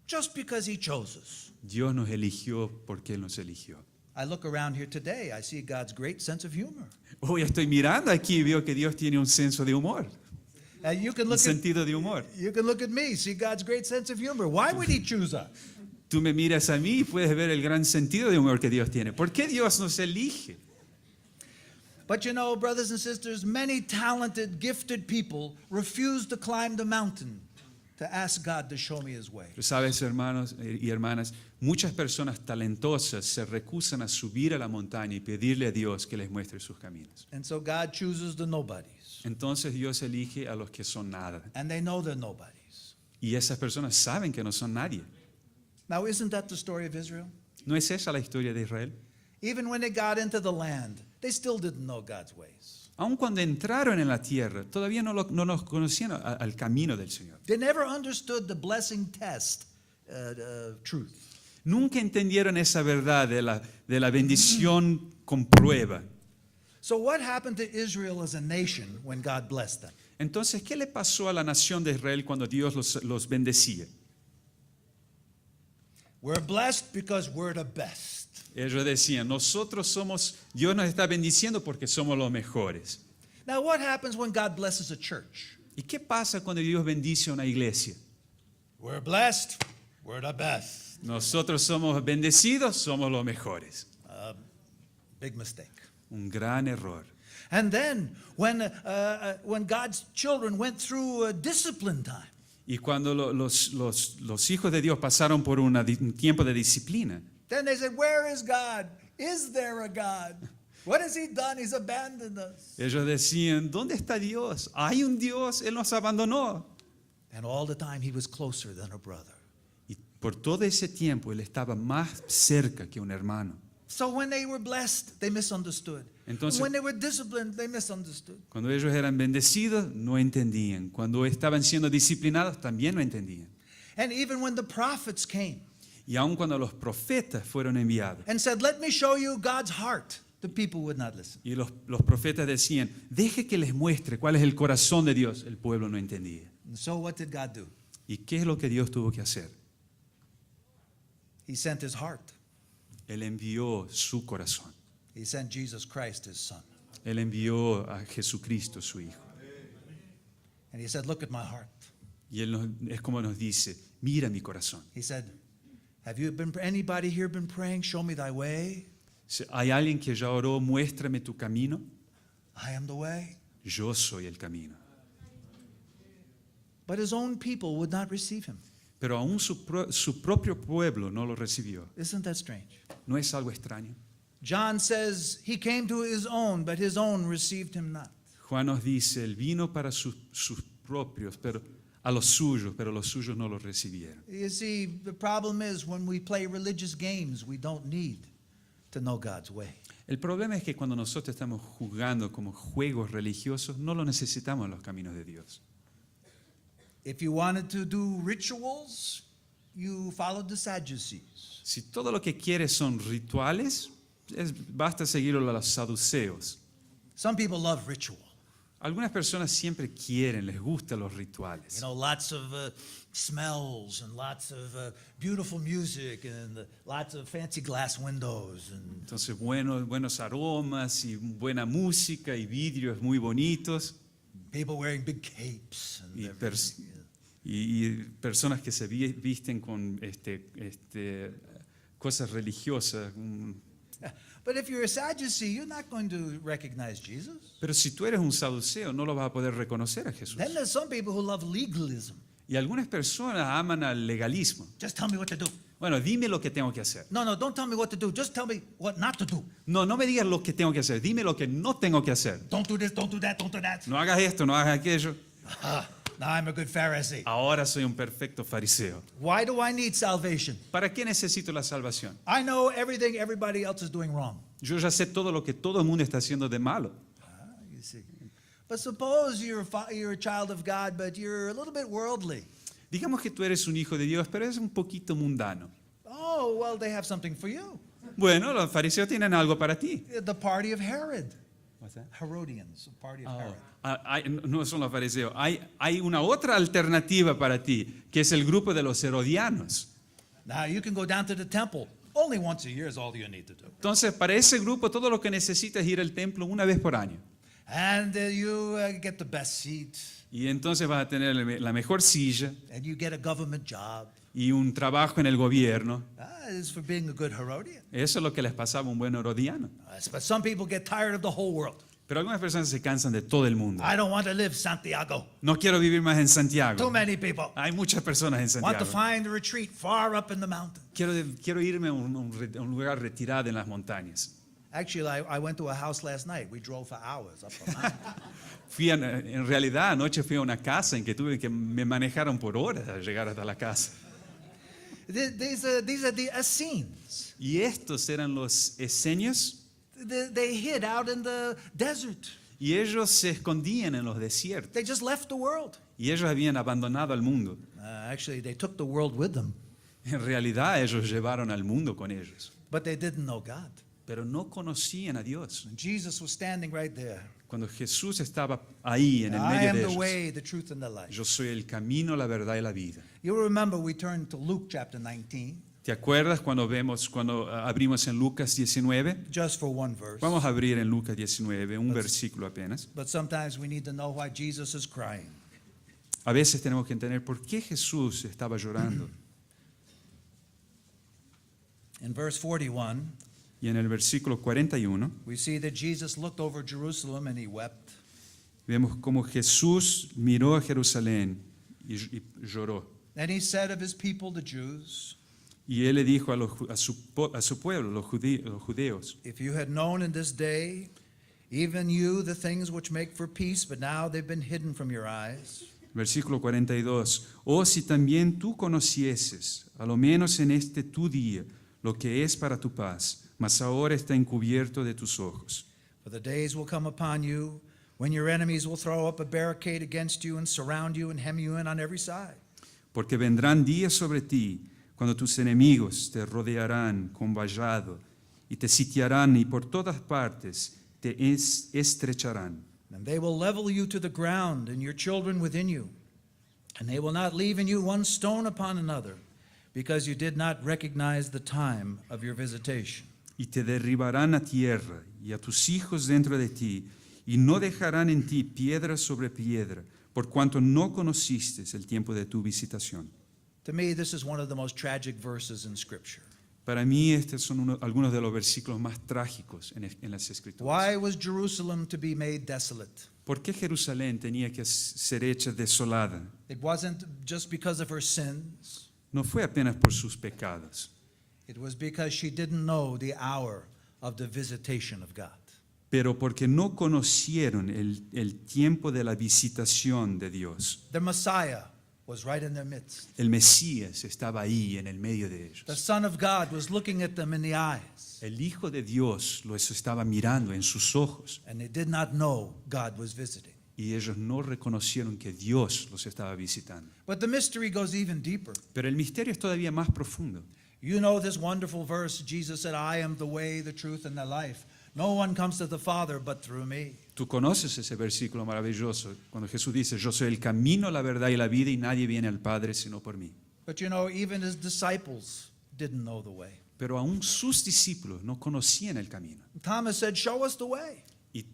just because He chose us. Dios nos eligió porque Él nos eligió. I look around here today, I see God's great sense of humor. Hoy estoy mirando aquí y veo que Dios tiene un senso de humor, And you can un look at sentido de humor. me, see God's great sense of humor. Why would He choose us? Tú me miras a mí y puedes ver el gran sentido de humor que Dios tiene. ¿Por qué Dios nos elige? But you know, brothers and sisters, many talented, gifted people refuse to climb the mountain to ask God to show me His way. Pero sabes, hermanos y hermanas, muchas personas talentosas se rehusan a subir a la montaña y pedirle a Dios que les muestre sus caminos. And so God chooses the nobodies. Entonces Dios elige a los que son nada. And they know they're nobodies. Y esas personas saben que no son nadie. Now, isn't that the story of Israel? ¿No es esa la historia de Israel? Even when they got into the land, they still didn't know God's ways. Aun cuando entraron en la tierra, todavía no nos conocían al camino del Señor. They never understood the blessing test truth. Nunca entendieron esa verdad de la bendición con prueba. So what happened to Israel as a nation when God blessed them? Entonces, ¿qué le pasó a la nación de Israel cuando Dios los bendecía? We're blessed because we're the best. Ellos decían, Dios nos está bendiciendo porque somos los mejores. Now, what happens when God blesses a church? ¿Y qué pasa cuando Dios bendice a una iglesia? We're blessed, we're the best. Nosotros somos bendecidos, somos los mejores. Big mistake. Un gran error. And then, when God's children went through a discipline time, Y cuando los hijos de Dios pasaron por un tiempo de disciplina, then they said, where is God? Is there a God? What has He done? He's abandoned us. ellos decían, ¿dónde está Dios? Hay un Dios, Él nos abandonó. And all the time He was closer than a brother. Y por todo ese tiempo Él estaba más cerca que un hermano. So when they were blessed, they misunderstood. Entonces- When they were disciplined, they misunderstood. Cuando ellos eran bendecidos, no entendían. Cuando estaban siendo disciplinados, también no entendían. And even when the prophets came Y aun cuando los profetas fueron enviados, and said, let me show you God's heart, the people would not listen. y los profetas decían, deje que les muestre cuál es el corazón de Dios, el pueblo no entendía. And so what did God do? ¿Y qué es lo que Dios tuvo que hacer? He sent His heart. Él envió su corazón. He sent Jesus Christ, His Son. Él envió a Jesucristo, su Hijo. And He said, look at my heart. Y Él es como nos dice, mira mi corazón. He said, anybody here been praying, show me thy way? ¿Hay alguien que ya oró, muéstrame tu camino? I am the way. Yo soy el camino. But His own people would not receive Him. Pero aún su propio pueblo no lo recibió. Isn't that strange? ¿No es algo extraño? John says, He came to His own, but His own received Him not. Juan nos dice, Él vino para sus propios, pero a los suyos no lo recibieron. You see, the problem is when we play religious games, we don't need to know God's way. El problema es que cuando nosotros estamos jugando como juegos religiosos, no lo necesitamos en los caminos de Dios. If you wanted to do rituals, you followed the Sadducees. Si todo lo que quieres son rituales, basta seguirlo a los saduceos. Some people love ritual. Algunas personas siempre quieren, les gustan los rituales. You know, lots of smells and lots of beautiful music and lots of fancy glass windows. And Entonces, buenos aromas y buena música y vidrios muy bonitos people wearing big capes. And y, everything. y personas que se visten con cosas religiosas. But if you're a Sadducee, you're not going to recognize Jesus. Pero si tú eres un saduceo, no lo vas a poder reconocer a Jesús. Then there's some people who love legalism. Y algunas personas aman al legalismo. Just tell me what to do. Bueno, dime lo que tengo que hacer. No, don't tell me what to do. Just tell me what not to do. No, no me digas lo que tengo que hacer, dime lo que no tengo que hacer. Don't do this, don't do that, don't do that. No hagas esto, no hagas aquello. Now I'm a good Pharisee. Ahora soy un perfecto fariseo. Why do I need salvation? ¿Para qué necesito la salvación? I know everything everybody else is doing wrong. Yo ya sé todo lo que todo el mundo está haciendo de malo. You see. But suppose you're a child of God, but you're a little bit worldly. Digamos que tú eres un hijo de Dios, pero eres un poquito mundano. Oh, well, they have something for you. Bueno, los fariseos tienen algo para ti. The party of Herod. Herodians, the party of Herod. No son los fariseos. Hay una otra alternativa para ti, que es el grupo de los herodianos. Now you can go down to the temple. Only once a year is all you need to do. Entonces, para ese grupo, todo lo que necesitas es ir al templo una vez por año. And you get the best seat. Y entonces vas a tener la mejor silla And you get a government job. y un trabajo en el gobierno. It's for being a good Herodian. Eso es lo que les pasaba a un buen herodiano. But some people get tired of the whole world. Pero algunas personas se cansan de todo el mundo. I don't want to live Santiago. No quiero vivir más en Too Santiago. many people. Hay muchas personas en Want to Santiago. find a retreat far up in the mountain. Quiero irme a un lugar retirado en las montañas. Actually, I went to a house last night. We drove for hours up the mountain. En realidad, anoche fui a una casa en que tuve que me manejaron por horas a llegar hasta la casa. These are the Essenes. Y estos eran los esenios, They hid out in the desert. y ellos se escondían en los desiertos. They just left the world. Y ellos habían abandonado al mundo. Actually, they took the world with them, En realidad, ellos llevaron al mundo con ellos. but they didn't know God. Pero no conocían a Dios. And Jesus was standing right there. Cuando Jesús estaba ahí en el I medio am de the ellos, way, the truth, and the life. yo soy el camino, la verdad y la vida. You remember we turned to Luke chapter 19, ¿Te acuerdas cuando abrimos en Lucas 19? just for one verse. Vamos a abrir en Lucas 19, un versículo apenas. But sometimes we need to know why Jesus is crying. A veces tenemos que entender por qué Jesús estaba llorando. In verse 41, Y en el versículo 41 we see that Jesus looked over Jerusalem and he wept. vemos cómo Jesús miró a Jerusalén y lloró. And he said of his people, the Jews, Y él le dijo a su pueblo, los judeos, if you had known in this day, even you, the things which make for peace, but now they've been hidden from your eyes. versículo 42, oh si también tú conocieses, a lo menos en este tu día, lo que es para tu paz, mas ahora está encubierto de tus ojos. For the days will come upon you when your enemies will throw up a barricade against you and surround you and hem you in on every side. Porque vendrán días sobre ti, cuando tus enemigos te rodearán con vallado y te sitiarán y por todas partes te estrecharán. And they will level you to the ground and your children within you. And they will not leave in you one stone upon another, because you did not recognize the time of your visitation. Y te derribarán a tierra y a tus hijos dentro de ti, y no dejarán en ti piedra sobre piedra, por cuanto no conociste el tiempo de tu visitación. To me, this is one of the most tragic verses in Scripture. Para mí estos son algunos de los versículos más trágicos en las Escrituras. Why was Jerusalem to be made desolate? ¿Por qué Jerusalén tenía que ser hecha desolada? It wasn't just because of her sins. No fue apenas por sus pecados, It was because she didn't know the hour of the visitation of God. pero porque no conocieron el tiempo de la visitación de Dios. The Messiah was right in their midst. El Mesías estaba ahí en el medio de The ellos. Son of God was looking at them in the eyes, El Hijo de Dios los estaba mirando en sus ojos and they did not know God was visiting. y ellos no reconocieron que Dios los estaba visitando. But the mystery goes even deeper. Pero el misterio es todavía más profundo. You know this wonderful verse. Jesus said, I am the way, the truth, and the life. No one comes to the Father but through me. Tú conoces ese versículo maravilloso cuando Jesús dice, yo soy el camino, la verdad y la vida y nadie viene al Padre sino por mí. But you know, even his disciples didn't know the way. Pero aún sus discípulos no conocían el camino. Thomas said, show us the way. Y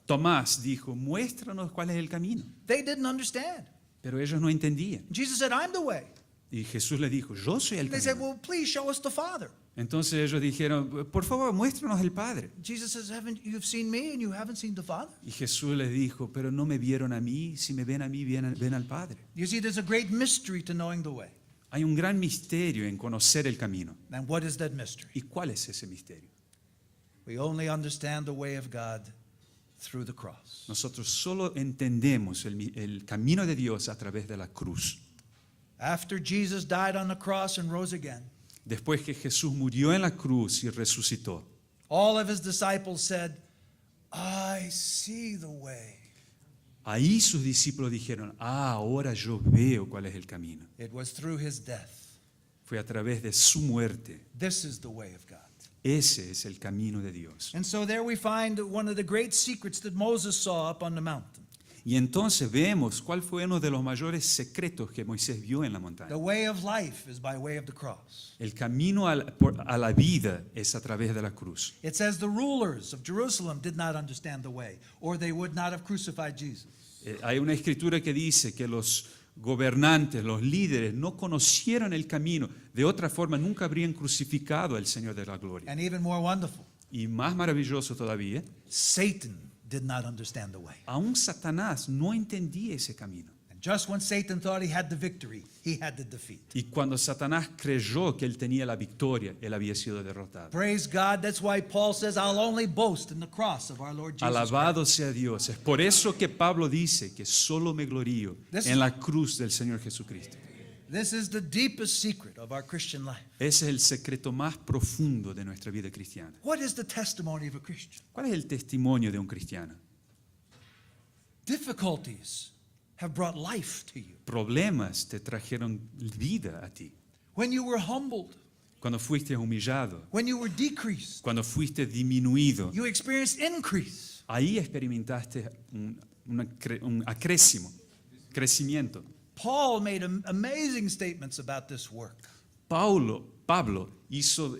Tomás dijo, muéstranos cuál es el camino. They didn't understand. Pero ellos no entendían. Jesus said, I'm the way. Y Jesús le dijo, yo soy el They said, camino. well, please show us the Father. Entonces ellos dijeron, por favor, muéstranos el Padre. Jesus says, you've seen me and you haven't seen the Father? Y Jesús les dijo, pero no me vieron a mí, si me ven a mí, ven al Padre. You see, there's a great mystery to knowing the way. Hay un gran misterio en conocer el camino. And what is that mystery? ¿Y cuál es ese misterio? We only understand the way of God through the cross. Nosotros solo entendemos el camino de Dios a través de la cruz. After Jesus died on the cross and rose again, Después que Jesús murió en la cruz y resucitó, all of his disciples said, I see the way. ahí sus discípulos dijeron, ahora yo veo cuál es el camino. It was through his death. Fue a través de su muerte. This is the way of God. Ese es el camino de Dios. And so there we find one of the great secrets that Moses saw up on the mountain. Y entonces vemos cuál fue uno de los mayores secretos que Moisés vio en la montaña. The way of life is by way of the cross. El camino a la vida es a través de la cruz. It says the rulers of Jerusalem did not understand the way, or they would not have crucified Jesus. Hay una escritura que dice que los gobernantes, los líderes, no conocieron el camino. De otra forma, nunca habrían crucificado al Señor de la gloria. And even more wonderful, Y más maravilloso todavía, Satan did not understand the way. aún Satanás no entendía ese camino. And just when Satan thought he had the victory, he had the defeat. Y cuando Satanás creyó que él tenía la victoria, él había sido derrotado. Praise God. That's why Paul says, I'll only boast in the cross of our Lord Jesus Christ. Alabado sea Dios. Es por eso que Pablo dice que solo me glorío en la cruz del Señor Jesucristo. This is the deepest secret of our Christian life. Ese es el secreto más profundo de nuestra vida cristiana. What is the testimony of a Christian? ¿Cuál es el testimonio de un cristiano? Difficulties have brought life to you. Problemas te trajeron vida a ti. When you were humbled, Cuando fuiste humillado, when you were decreased, cuando fuiste disminuido, you experienced increase. ahí experimentaste un crecimiento. Paul made amazing statements about this work. Pablo hizo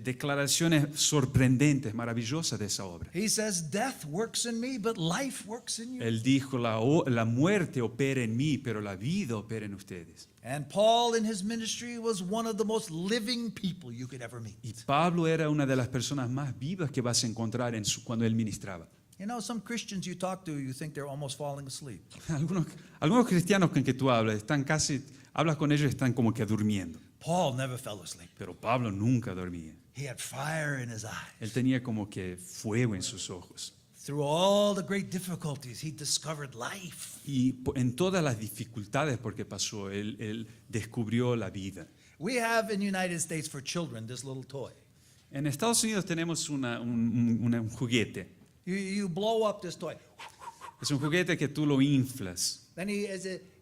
declaraciones sorprendentes, maravillosas de esa obra. He says, death works in me, but life works in you. Él dijo, la muerte opera en mí, pero la vida opera en ustedes. And Paul in his ministry was one of the most living people you could ever meet. Y Pablo era una de las personas más vivas que vas a encontrar cuando él ministraba. You know, some Christians you talk to, you think they're almost falling asleep. Algunos cristianos con que tú hablas, hablas con ellos y están como que durmiendo. Paul never fell asleep. Pero Pablo nunca dormía. He had fire in his eyes. Él tenía como que fuego en sus ojos. Through all the great difficulties, he discovered life. Y en todas las dificultades porque pasó, él descubrió la vida. We have in the United States for children this little toy. En Estados Unidos tenemos un juguete. You blow up this toy. Es un juguete que tú lo inflas. Then he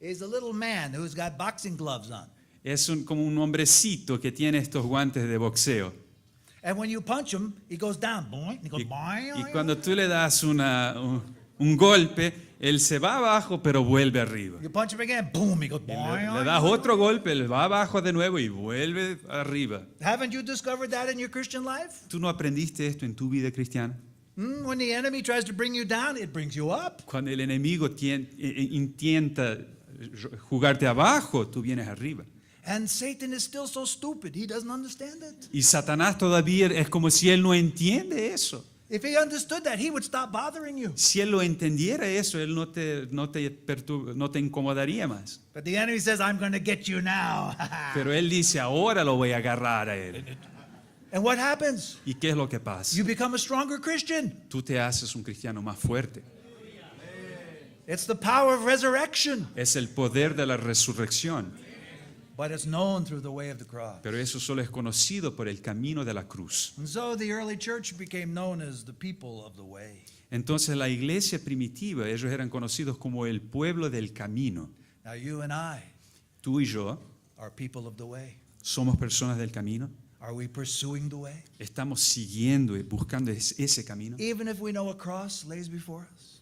is a little man who's got boxing gloves on. Es como un hombrecito que tiene estos guantes de boxeo. And when you punch him, he goes down. Boing, he goes boing. Y cuando tú le das un golpe, él se va abajo pero vuelve arriba. You punch him again, boom, he goes Y boing. le das otro golpe, él va abajo de nuevo y vuelve arriba. Haven't you discovered that in your Christian life? ¿Tú no aprendiste esto en tu vida cristiana? When the enemy tries to bring you down, it brings you up. Cuando el enemigo intenta jugarte abajo, tú vienes arriba. And Satan is still so stupid, he doesn't understand it. Y Satanás todavía es como si él no entiende eso. If he understood that, he would stop bothering you. Si él lo entendiera eso, él no te incomodaría más. But the enemy says, I'm going to get you now. Pero él dice, ahora lo voy a agarrar a él. And what happens? ¿Y qué es lo que pasa? You become a stronger Christian. Tú te haces un cristiano más fuerte. It's the power of resurrection. Es el poder de la resurrección. But it's known through the way of the cross. Pero eso solo es conocido por el camino de la cruz. And so the early church became known as the people of the way. Entonces la iglesia primitiva, ellos eran conocidos como el pueblo del camino. Now you and I Tú y yo are people of the way. somos personas del camino. Are we pursuing the way? Estamos siguiendo y buscando ese camino. Even if we know a cross lays before us,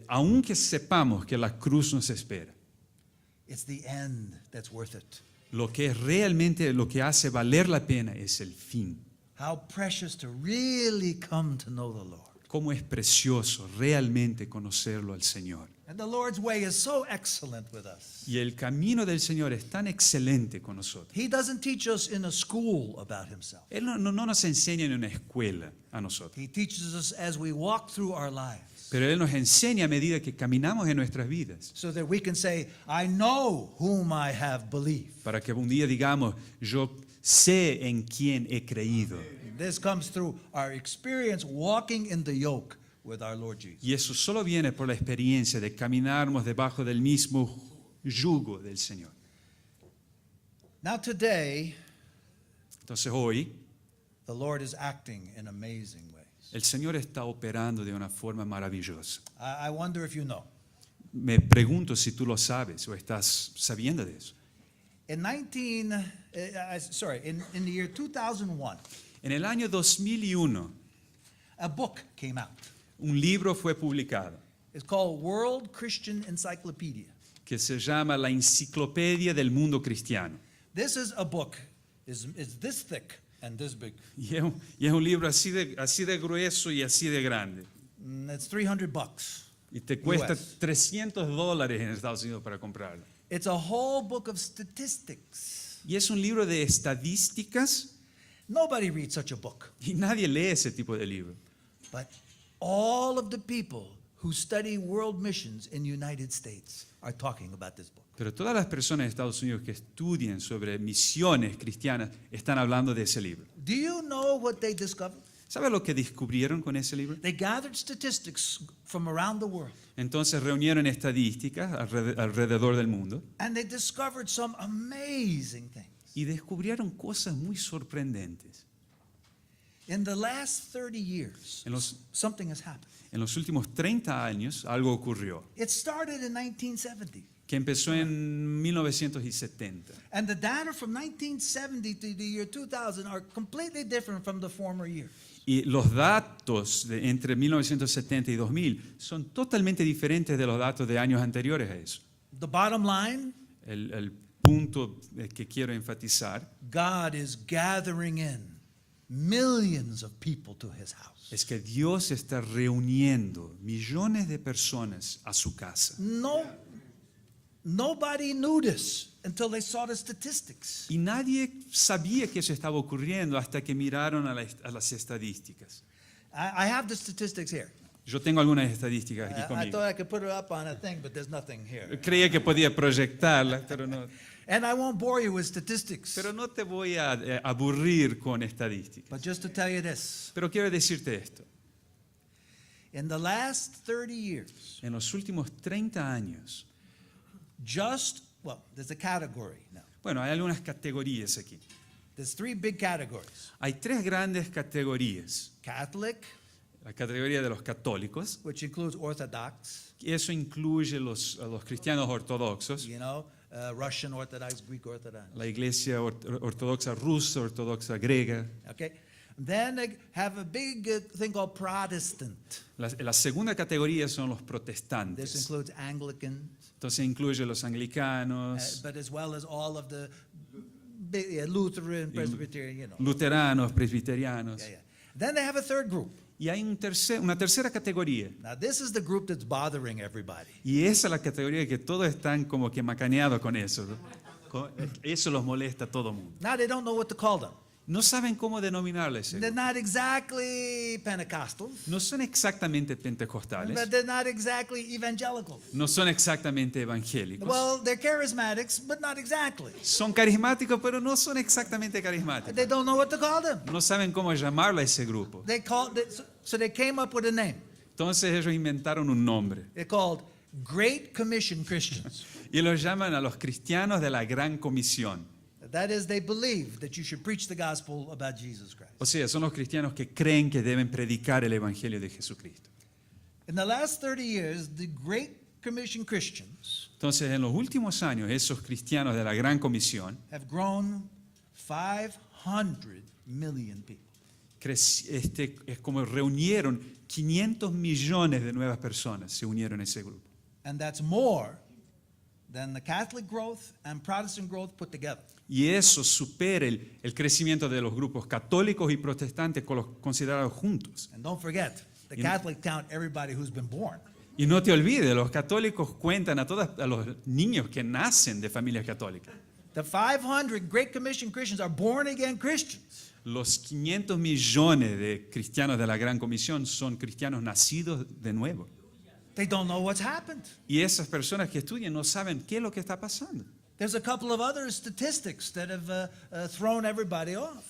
Aunque sepamos que la cruz nos espera, it's the end that's worth it. lo que realmente lo que hace valer la pena es el fin. How precious to really come to know the Lord. Cómo es precioso realmente conocerlo al Señor. And the Lord's way is so excellent with us. Y el camino del Señor es tan excelente con nosotros. He doesn't teach us in a school about himself. Él no nos enseña en una escuela a nosotros. He teaches us as we walk through our lives. Pero Él nos enseña a medida que caminamos en nuestras vidas, so that we can say, I know whom I have believed. para que un día digamos, yo sé en quién he creído. This comes through our experience walking in the yoke with our Lord Jesus. Y eso solo viene por la experiencia de caminarnos debajo del mismo yugo del Señor. Now today, Entonces hoy, the Lord is acting in amazing ways. el Señor está operando de una forma maravillosa. I wonder if you know. Me pregunto si tú lo sabes o estás sabiendo de eso. In in the year 2001, En el año 2001, a book came out. un libro fue publicado It's called World Christian Encyclopedia. que se llama La Enciclopedia del Mundo Cristiano. This is a book, is this thick and this big. Y es un libro así de grueso y así de grande. It's $300. Y te cuesta US. $300 en Estados Unidos para comprarlo. It's a whole book of statistics. Y es un libro de estadísticas Nobody reads such a book, y nadie lee ese tipo de libro. but all of the people who study world missions in the United States are talking about this book. Pero todas las personas de Estados Unidos que estudian sobre misiones cristianas están hablando de ese libro. Do you know what they discovered? ¿Sabes lo que descubrieron con ese libro? They gathered statistics from around the world, Entonces reunieron estadísticas alrededor del mundo and they discovered some amazing things. y descubrieron cosas muy sorprendentes. In the last 30 years, En los, something has happened. en los últimos 30 años algo ocurrió, It started in 1970. que empezó en 1970. And the data from 1970 to the year 2000 are completely different from the former years. Y los datos entre 1970 y 2000 son totalmente diferentes de los datos de años anteriores a eso. The bottom line, El punto que quiero enfatizar God is gathering in millions of people to his house. es que Dios está reuniendo millones de personas a su casa. Nobody knew this until they saw the statistics. Y nadie sabía que eso estaba ocurriendo hasta que miraron a las estadísticas. I have the statistics here. Yo tengo algunas estadísticas aquí I conmigo. thought I could put it up on a thing, but there's nothing here. Creía que podía proyectarlas, And I won't bore you with statistics. pero no te voy a aburrir con estadísticas. But just to tell you this, Pero quiero decirte esto. in the last 30 years, En los últimos 30 años, there's a category now. bueno, hay algunas categorías aquí. There's three big categories. Hay tres grandes categorías. Catholic, La categoría de los católicos, which includes Orthodox, y eso incluye a los cristianos ortodoxos, Russian Orthodox, Greek Orthodox. la iglesia ortodoxa rusa, ortodoxa griega. Okay? Then they have a big thing called Protestant. La segunda categoría son los This protestantes. includes Anglicans, Entonces incluye los anglicanos, but as well as all of the Lutheran, Presbyterian, luteranos, presbiterianos. Yeah. Then they have a third group. Y hay una tercera categoría. Now, this is the group that's bothering everybody. Y esa es la categoría que todos están como que macaneados con eso, ¿no? Eso los molesta a todo el mundo. Now they don't know what to call them. No saben cómo denominarles. They're not exactly Pentecostals, No son exactamente pentecostales. but they're not exactly evangelicals. No son exactamente evangélicos. Well, they're charismatics, but not exactly. Son carismáticos, pero no son exactamente carismáticos. They don't know what to call them. No saben cómo llamarle a ese grupo. So they came up with a name. Entonces ellos inventaron un nombre. They're called Great Commission Christians. Y los llaman a los cristianos de la Gran Comisión. That is, they believe that you should preach the gospel about Jesus Christ. O sea, son los cristianos que creen que deben predicar el Evangelio de Jesucristo. In the last 30 years, the Great Commission Christians Entonces, en los últimos años, esos cristianos de la Gran Comisión have grown 500 million people. es como reunieron 500 millones de nuevas personas, se unieron a ese grupo. And that's more than the Catholic growth and Protestant growth put together. Y eso supera el crecimiento de los grupos católicos y protestantes considerados juntos. And don't forget, the You- Catholic count everybody who's been born. Y no te olvides, los católicos cuentan a los niños que nacen de familias católicas. The 500 Great Commission Christians are born again Christians. Los 500 millones de cristianos de la Gran Comisión son cristianos nacidos de nuevo. They don't know what's happened. Y esas personas que estudian no saben qué es lo que está pasando. There's a couple of other statistics that have thrown everybody off.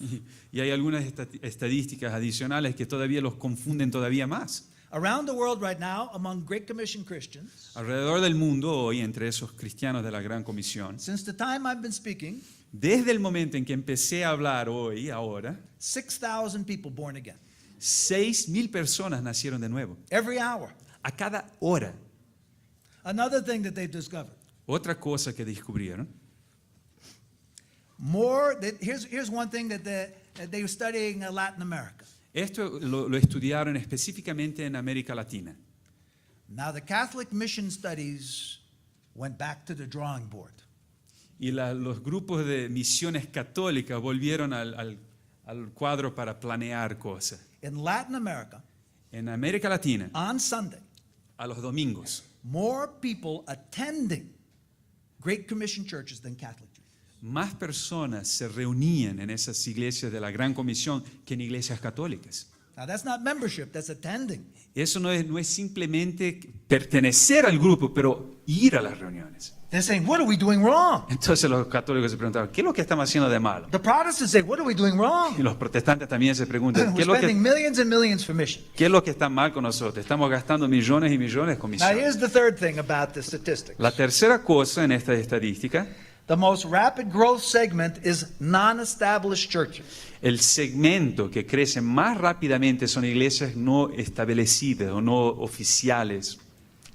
Y hay algunas estadísticas adicionales que todavía los confunden todavía más. Around the world right now, among Great Commission Christians, Alrededor del mundo hoy, entre esos cristianos de la Gran Comisión, since the time I've been speaking, desde el momento en que empecé a hablar hoy, ahora, 6,000 people born again. 6,000 personas nacieron de nuevo, Every hour. a cada hora. Another thing that they've discovered. Otra cosa que descubrieron, Here's one thing that they were studying in Latin America. esto lo estudiaron específicamente en América Latina. Now the Catholic mission studies went back to the drawing board. Y los grupos de misiones católicas volvieron al cuadro para planear cosas. In Latin America, En América Latina, on Sunday, a los domingos, more people attending Great Commission churches than Catholic churches. más personas se reunían en esas iglesias de la Gran Comisión que en iglesias católicas. Now that's not membership, that's attending. Eso no es simplemente pertenecer al grupo, pero ir a las reuniones. They're saying, what are we doing wrong? Entonces los católicos se preguntaban, ¿qué es lo que estamos haciendo de malo? The Protestants say, what are we doing Y wrong? los protestantes también se preguntan, ¿qué We're es spending millions and millions for mission. lo que está mal con nosotros? Estamos gastando millones y millones con Now here's misiones. the third thing about the statistics. La tercera cosa en esta estadística, The most rapid growth segment is non-established churches. el segmento que crece más rápidamente son iglesias no establecidas o no oficiales.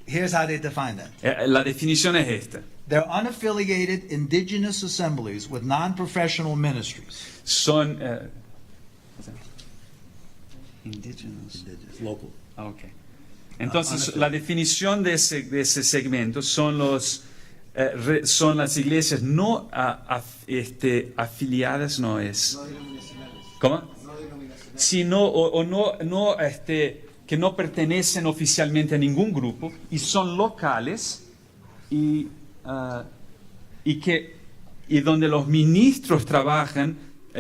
Here's how they define that. La definición es esta. They're unaffiliated indigenous assemblies with non-professional ministries. Son indígenas. Local. Ah, ok. Entonces, la definición de ese segmento son son las iglesias no afiliadas, no es. ¿Cómo? Sino que no pertenecen oficialmente a ningún grupo y son locales y donde los ministros trabajan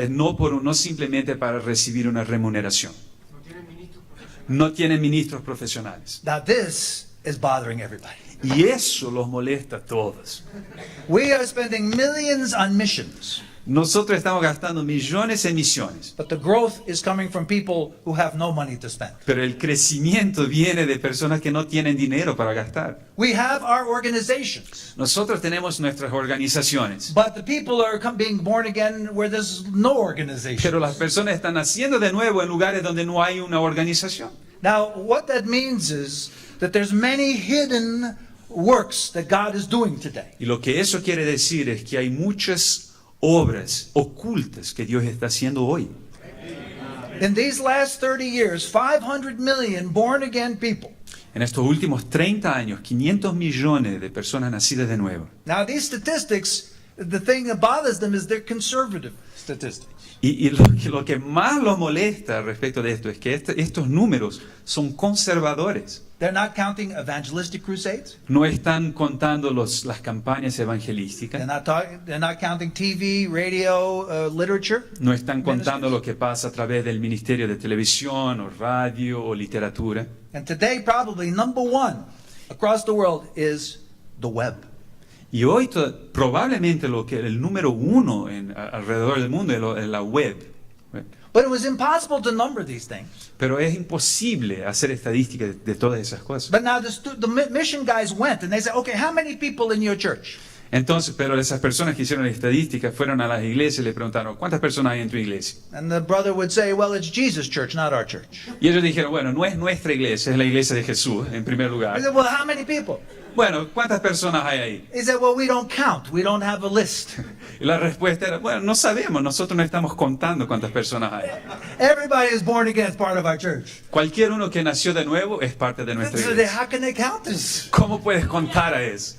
no simplemente para recibir una remuneración. No tienen ministros profesionales. Now this is bothering everybody. Y eso los molesta a todos. We are spending millions on missions, Nosotros estamos gastando millones en misiones, but the growth is coming from people who have no money to spend. pero el crecimiento viene de personas que no tienen dinero para gastar. We have our organizations, Nosotros tenemos nuestras organizaciones, but the people are being born again where there's no organization. pero las personas están naciendo de nuevo en lugares donde no hay una organización. Now, what that means is that there's many hidden works that God is doing today. Y lo que eso quiere decir es que hay muchas obras ocultas que Dios está haciendo hoy. In these last 30 years, 500 million born again people. En estos últimos 30 años, 500 millones de personas nacidas de nuevo. Now, these statistics, the thing that bothers them is they're conservative statistics. Y lo que más los molesta respecto de esto es que estos números son conservadores. They're not counting evangelistic crusades. No están contando las campañas evangelísticas. They're not counting TV, radio, literature. No están contando lo que pasa a través del ministerio de televisión o radio o literatura. And today, probably number one across the world is the web. Y hoy probablemente el número uno alrededor del mundo es la web. But it was impossible to number these things. Pero es imposible hacer estadísticas de todas esas cosas. But now the mission guys went and they said, okay, how many people in your church? Entonces, pero esas personas que hicieron estadísticas fueron a las iglesias y le preguntaron, ¿cuántas personas hay en tu iglesia? And the brother would say, well, it's Jesus' church, not our church. Y ellos dijeron, bueno, no es nuestra iglesia, es la iglesia de Jesús, en primer He lugar. said, well, how many people? Bueno, ¿cuántas personas hay ahí? He said, well, we don't count. We don't have a list. Y la respuesta era, bueno, no sabemos, nosotros no estamos contando cuántas personas hay. Everybody is born again as part of our church. Cualquier uno que nació de nuevo es parte de nuestra So iglesia. how can they count this? ¿Cómo puedes contar a eso?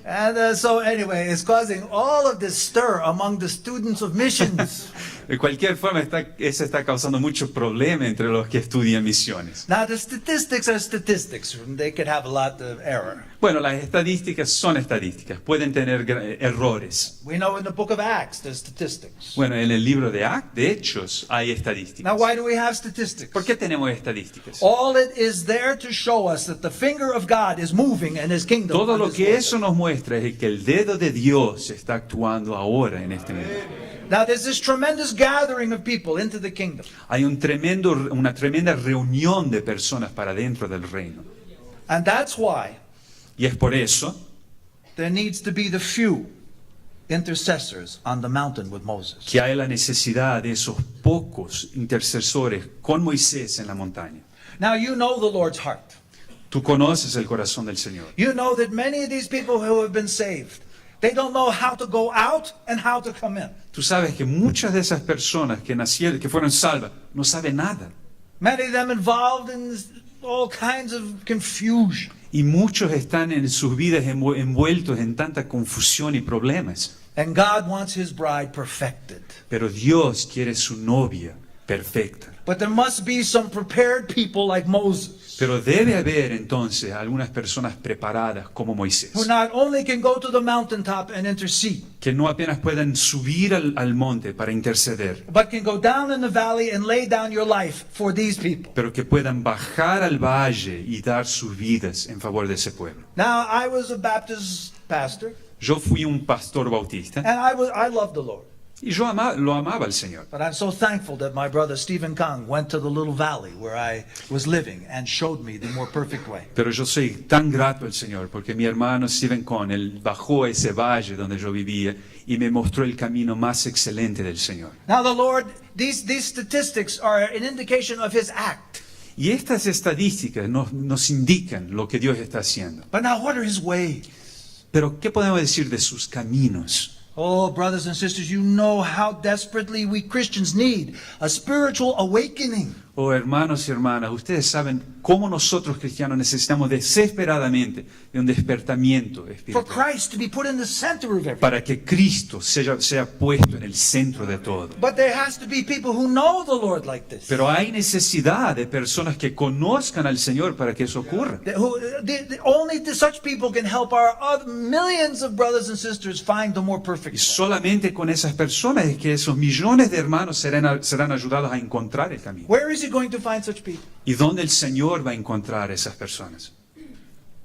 And so anyway, it's causing all of this stir among the students of missions. De cualquier forma, eso está causando mucho problema entre los que estudian misiones. Now, the statistics are statistics. They could have a lot of error. Bueno, las estadísticas son estadísticas, pueden tener errores. We know in the book of Acts there's statistics. Bueno, en el libro de Hechos hay estadísticas. Now, why do we have statistics? ¿Por qué tenemos estadísticas? All it is there to show us that the finger of God is moving in His kingdom. Todo on lo this que world. eso nos muestra es que el dedo de Dios está actuando ahora en este momento. Now, there's this tremendous gathering of people into the kingdom. Hay una tremenda reunión de personas para dentro del reino. And that's why Y es por eso there needs to be the few intercessors on the mountain with Moses. que hay la necesidad de esos pocos intercesores con Moisés en la montaña. Now, you know the Lord's heart. Tú conoces el corazón del Señor. You know that many of these people who have been saved, they don't know how to go out and how to come in. Tú sabes que muchas de esas personas que nacieron, que fueron salvas, no saben nada. Many of them involved in all kinds of confusion. Y muchos están en sus vidas envueltos en tanta confusión y problemas. And God wants His bride perfected. Pero Dios quiere su novia perfecta. But there must be some prepared people like Moses, Pero debe haber entonces algunas personas preparadas como Moisés, who not only can go to the mountaintop and intercede, que no apenas puedan subir al monte para interceder, but can go down in the valley and lay down your life for these people. pero que puedan bajar al valle y dar sus vidas en favor de ese pueblo. Now, I was a Baptist pastor, Yo fui un pastor bautista and I loved the Lord. y yo lo amaba al Señor. But I'm so thankful that my brother Stephen Kang went to the little valley where I was living and showed me the more perfect way. Pero yo soy tan grato al Señor porque mi hermano Stephen Cohn, él bajó a ese valle donde yo vivía y me mostró el camino más excelente del Señor. Now, the Lord, these statistics are an indication of His act. Y estas estadísticas nos indican lo que Dios está haciendo. But now, what are His ways? Pero ¿qué podemos decir de sus caminos? Oh, brothers and sisters, you know how desperately we Christians need a spiritual awakening. Oh, hermanos y hermanas, ustedes saben cómo nosotros cristianos necesitamos desesperadamente de un despertamiento For espiritual Christ to be put in the center of everything. para que Cristo sea puesto en el centro de todo. But there has to be people who know the Lord like this. Pero hay necesidad de personas que conozcan al Señor para que eso ocurra. Only such people can help our other millions of brothers and sisters find the more perfect Y way. solamente con esas personas es que esos millones de hermanos serán ayudados a encontrar el camino. Where is He going to find such people? ¿Y dónde el Señor va a encontrar a esas personas?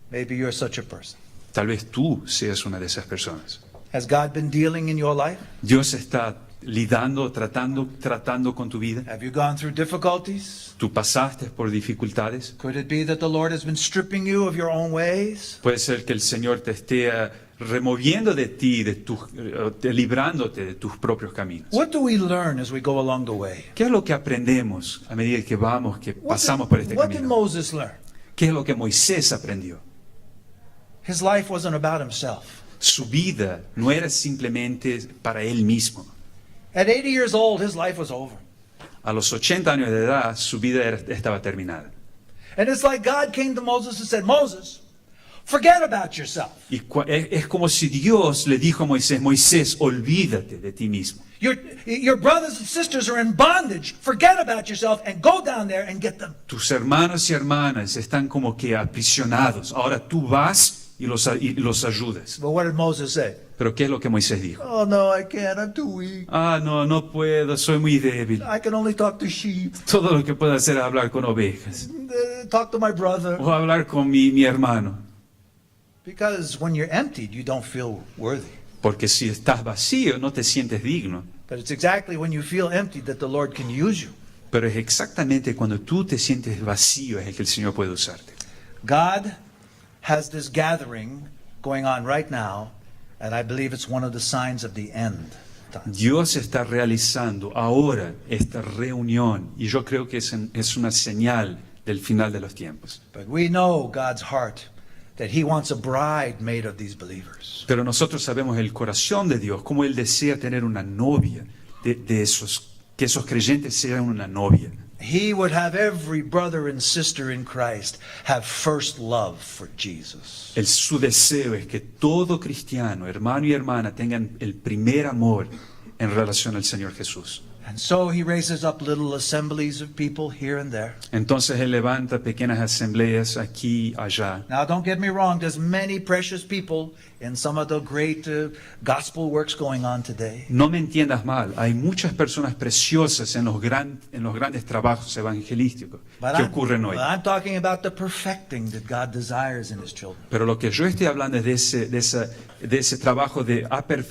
Maybe you're such a person. Tal vez tú seas una de esas personas. Has God been dealing in your life? Dios está tratando con tu vida. Have you gone through difficulties? Tú pasaste por dificultades. Could it be that the Lord has been stripping you of your own ways? Puede ser que el Señor te esté removiendo de ti, librándote de tus propios caminos. What do we learn as we go along the way? ¿Qué es lo que aprendemos a medida que pasamos por este What did camino? Moses learn? ¿Qué es lo que Moisés aprendió? His life wasn't about himself. Su vida no era simplemente para él mismo. At 80 years old, his life was over. A los 80 años de edad, su vida estaba terminada. And it's like God came to Moses and said, Moses, forget about yourself. Y es como si Dios le dijo a Moisés, Moisés, olvídate de ti mismo. Your brothers and sisters are in bondage. Forget about yourself and go down there and get them. Tus hermanos y hermanas están como que aprisionados. Ahora tú vas y los ayudas. But what did Moses say? Pero ¿qué es lo que Moisés dijo? Oh, no, I can't. I'm too weak. Ah, no puedo, soy muy débil. I can only talk to sheep, Todo lo que puedo hacer es hablar con ovejas talk to my brother. o hablar con mi hermano. Because when you're emptied, you don't feel worthy. Porque si estás vacío no te sientes digno. But it's exactly when you feel emptied that the Lord can use you. Pero es exactamente cuando tú te sientes vacío es el que el Señor puede usarte. God has this gathering going on right now, and I believe it's one of the signs of the end. Dios está realizando ahora esta reunión y yo creo que es una señal del final de los tiempos. But we know God's heart, that He wants a bride made of these believers. Pero nosotros sabemos el corazón de Dios, cómo Él desea tener una novia, que esos creyentes sean una novia. He would have every brother and sister in Christ have first love for Jesus. Su deseo es que todo cristiano, hermano y hermana, tengan el primer amor en relación al Señor Jesús. And so he raises up little assemblies of people here and there. Entonces Él levanta pequeñas asambleas aquí y allá. Now, don't get me wrong, there's many precious people in some of the great gospel works going on today. No me entiendas mal, hay muchas personas preciosas en los grandes trabajos evangelísticos que ocurren hoy. But I'm talking about the perfecting that God desires in His children. Pero lo que yo estoy hablando es de ese trabajo de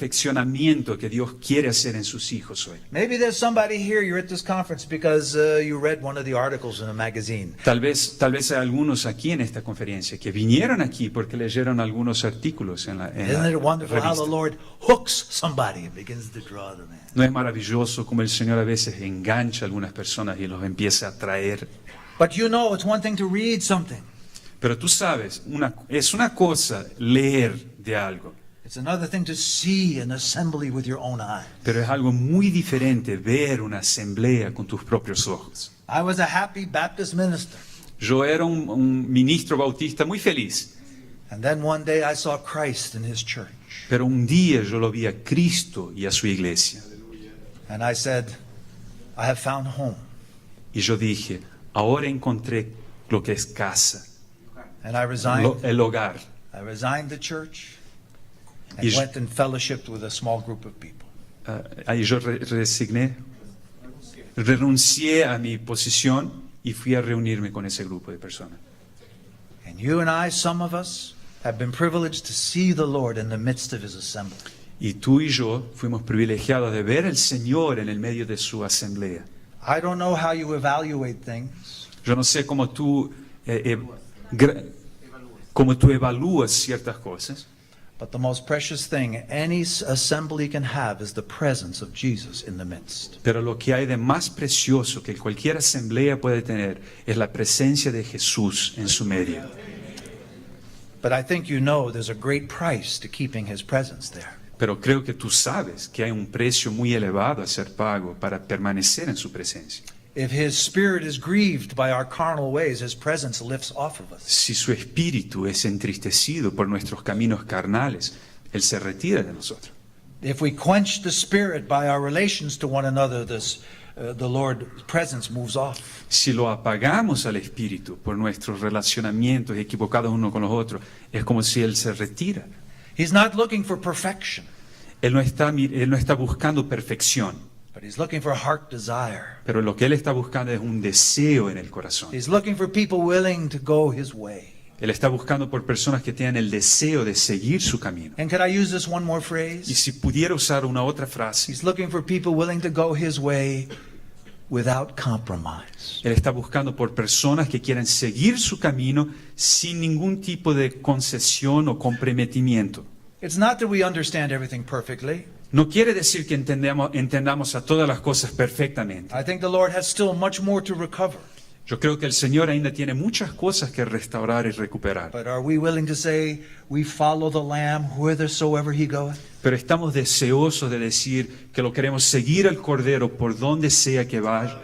aperfeccionamiento que Dios quiere hacer en sus hijos hoy. Maybe there's somebody here, you're at this conference because you read one of the articles in a magazine. Tal vez hay algunos aquí en esta conferencia que vinieron aquí porque leyeron algunos artículos en la Isn't it wonderful how the revista. Lord hooks somebody and begins to draw them in? ¿No es maravilloso como el Señor a veces engancha a algunas personas y los empieza a atraer? But you know, it's one thing to read something. Pero tú sabes, es una cosa leer de algo, It's another thing to see an assembly with your own eyes. pero es algo muy diferente ver una asamblea con tus propios ojos. I was a happy Baptist minister. Yo era un ministro bautista muy feliz, And then one day I saw Christ in His church. pero un día yo lo vi a Cristo y a su iglesia. And I said, I have found home. Y yo dije, ahora encontré lo que es casa, And I resigned. el hogar. I resigned the church and Y- went and fellowshiped with a small group of people. Ahí yo renuncié a mi posición y fui a reunirme con ese grupo de personas. And you and I, some of us, have been privileged to see the Lord in the midst of His assembly. Y tú y yo fuimos privilegiados de ver al Señor en el medio de su asamblea. I don't know how you evaluate things, Yo no sé cómo tú evalúas ciertas cosas, but the most precious thing any assembly can have is the presence of Jesus in the midst. pero lo que hay de más precioso que cualquier asamblea puede tener es la presencia de Jesús en su medio. But I think you know there's a great price to keeping His presence there. Pero creo que tú sabes que hay un precio muy elevado a ser pago para permanecer en su presencia. If His Spirit is grieved by our carnal ways, His presence lifts off of us. Si su espíritu es entristecido por nuestros caminos carnales, Él se retira de nosotros. If we quench the Spirit by our relations to one another, the Lord's presence moves off. Si lo apagamos al espíritu por nuestros relacionamientos equivocados unos con los otros, es como si Él se retira. He's not looking for perfection, Él no está buscando perfección, but He's looking for heart desire. pero lo que Él está buscando es un deseo en el corazón. He's looking for people willing to go His way. Él está buscando por personas que tengan el deseo de seguir su camino. And could I use this one more Y phrase? si pudiera usar una otra frase, He's looking for people willing to go His way without compromise. Él está buscando por personas que quieran seguir su camino sin ningún tipo de concesión o comprometimiento. It's not that we understand everything perfectly. No quiere decir que entendamos a todas las cosas perfectamente. I think the Lord has still much more to recover. Yo creo que el Señor ainda tiene muchas cosas que restaurar y recuperar. But are we willing to say we follow the Lamb whithersoever He goeth? Pero estamos deseosos de decir que lo queremos seguir al Cordero por donde sea que vaya.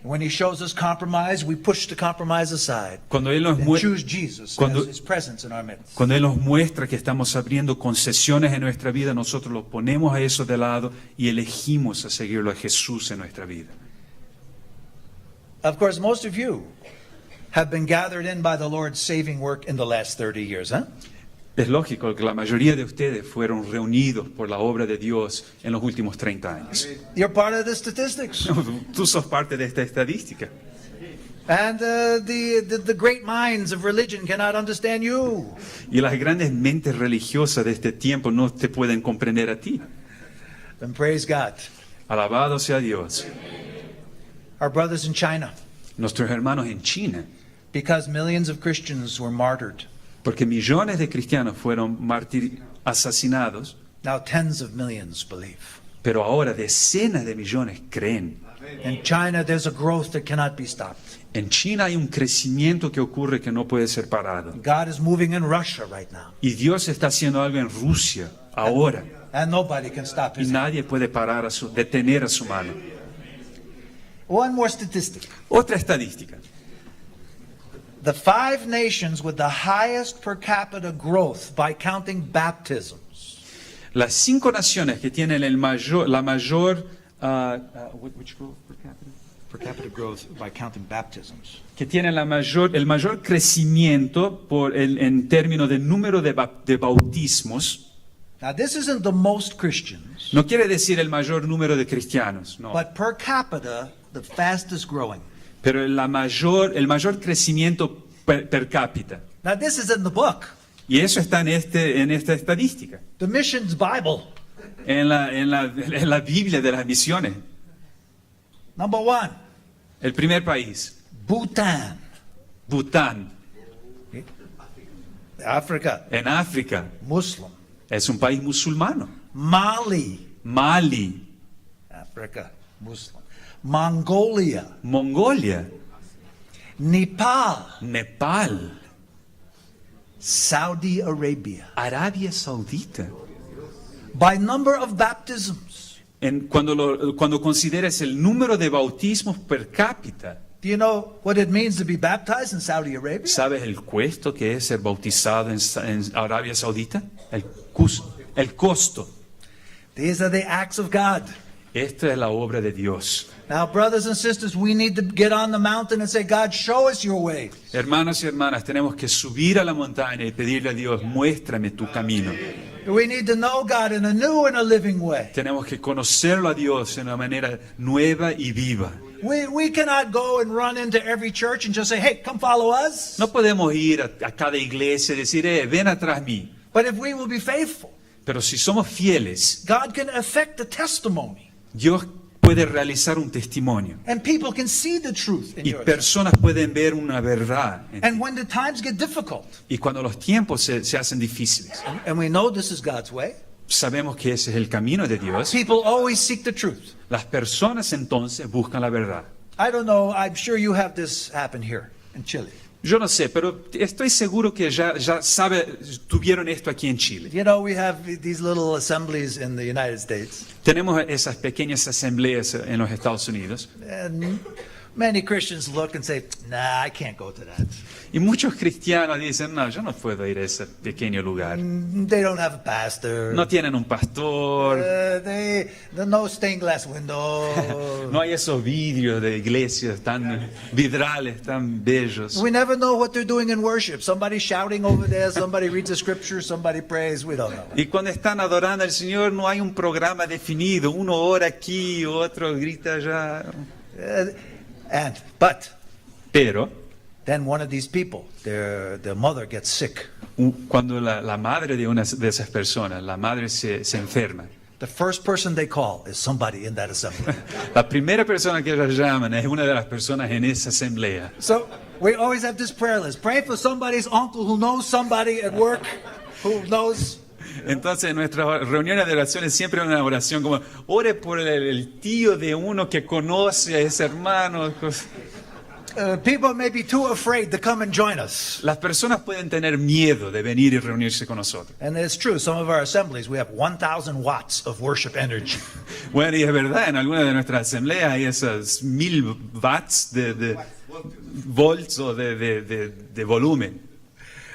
When He shows us compromise, we push the compromise aside Cuando Él nos, and mu- choose Jesus Cuando- as His presence in our midst. cuando Él nos muestra que estamos abriendo concesiones en nuestra vida, nosotros lo ponemos a eso de lado y elegimos a seguirlo a Jesús en nuestra vida. Of course, most of you have been gathered in by the Lord's saving work in the last 30 years, huh? Es lógico que la mayoría de ustedes fueron reunidos por la obra de Dios en los últimos 30 años. You're part of the statistics. Tú sos parte de esta estadística. And the great minds of religion cannot understand you. Y las grandes mentes religiosas de este tiempo no te pueden comprender a ti. Then praise God. Alabado sea Dios. Our brothers in China, Nuestros hermanos en China, because millions of Christians were martyred, porque millones de cristianos fueron asesinados, now tens of millions believe. pero ahora decenas de millones creen. In China, there's a growth that cannot be stopped. En China hay un crecimiento que ocurre que no puede ser parado. God is moving in Russia right now, Y Dios está haciendo algo en Rusia ahora. and nobody can stop Y His hand. nadie puede detener a su mano. One more statistic. Otra estadística. The 5 nations with the highest per capita growth by counting baptisms Las 5 naciones que tienen la mayor Which growth per capita? Per capita growth by counting baptisms. Que tienen el mayor crecimiento en términos de número de bautismos. Now, this isn't the most Christians, No quiere decir el mayor número de cristianos, no. but per capita, the fastest growing. Pero el mayor crecimiento per cápita. Now, this is in the book, Y eso está en esta estadística, the Missions Bible. en la Biblia de las misiones. Number one, El primer país, Bhutan, Bután, Africa, en África, Muslim. es un país musulmano. Mali, Mali, Africa, Muslim. Mongolia, Mongolia, Nepal, Nepal, Saudi Arabia. Arabia Saudita. By number of baptisms, Cuando consideras el número de bautismos per cápita, do you know what it means to be baptized in Saudi Arabia? ¿sabes el costo que es ser bautizado en Arabia Saudita? El costo. These are the acts of God. Esta es la obra de Dios. Now, brothers and sisters, we need to get on the mountain and say, God, show us your way. Hermanos y hermanas, tenemos que subir a la montaña y pedirle a Dios, muéstrame tu camino. We need to know God in a new and a living way. Tenemos que conocerlo a Dios de una manera nueva y viva. We cannot go and run into every church and just say, hey, come follow us. No podemos ir a cada iglesia y decir, ven atrás mí. But if we will be faithful, Pero si somos fieles, God can affect the testimony. Dios puede realizar un testimonio. And people can see the truth in Y yours. personas pueden ver una verdad. And when the times get difficult, Y cuando los tiempos se hacen difíciles, and we know this is God's way, sabemos que ese es el camino de Dios. people always seek the truth. Las personas entonces buscan la verdad. I don't know, I'm sure you have this happen here in Chile. Yo no sé, pero estoy seguro que ya tuvieron esto aquí en Chile. You know, we have these little assemblies in the United States, Tenemos esas pequeñas asambleas en los Estados Unidos and many Christians look and say, nah, I can't go to that. y muchos cristianos dicen, no, yo no puedo ir a ese pequeño lugar. They don't have a pastor. No tienen un pastor, They no stained glass window. no hay esos vidrios de iglesias tan vidrales, tan bellos. We never know what they're doing in worship. Somebody shouting over there, somebody reads the scripture, somebody prays. We don't know. Y cuando están adorando al Señor no hay un programa definido. Uno ora aquí, otro grita allá. But Pero then one of these people, their mother gets sick. cuando la madre de una de esas personas, la madre se enferma, The first person they call is somebody in that assembly. la primera persona que ellos llaman es una de las personas en esa asamblea. So we always have this prayer list. Pray for somebody's uncle who knows somebody at work who knows. Entonces en nuestras reuniones de oraciones siempre hay una oración como, ore por el tío de uno que conoce a ese hermano. People may be too afraid to come and join us. Las personas pueden tener miedo de venir y reunirse con nosotros. And it's true, some of our assemblies, we have 1,000 watts of worship energy. Bueno, y es verdad, en algunas de nuestras asambleas hay esas 1000 watts de volts o de volumen.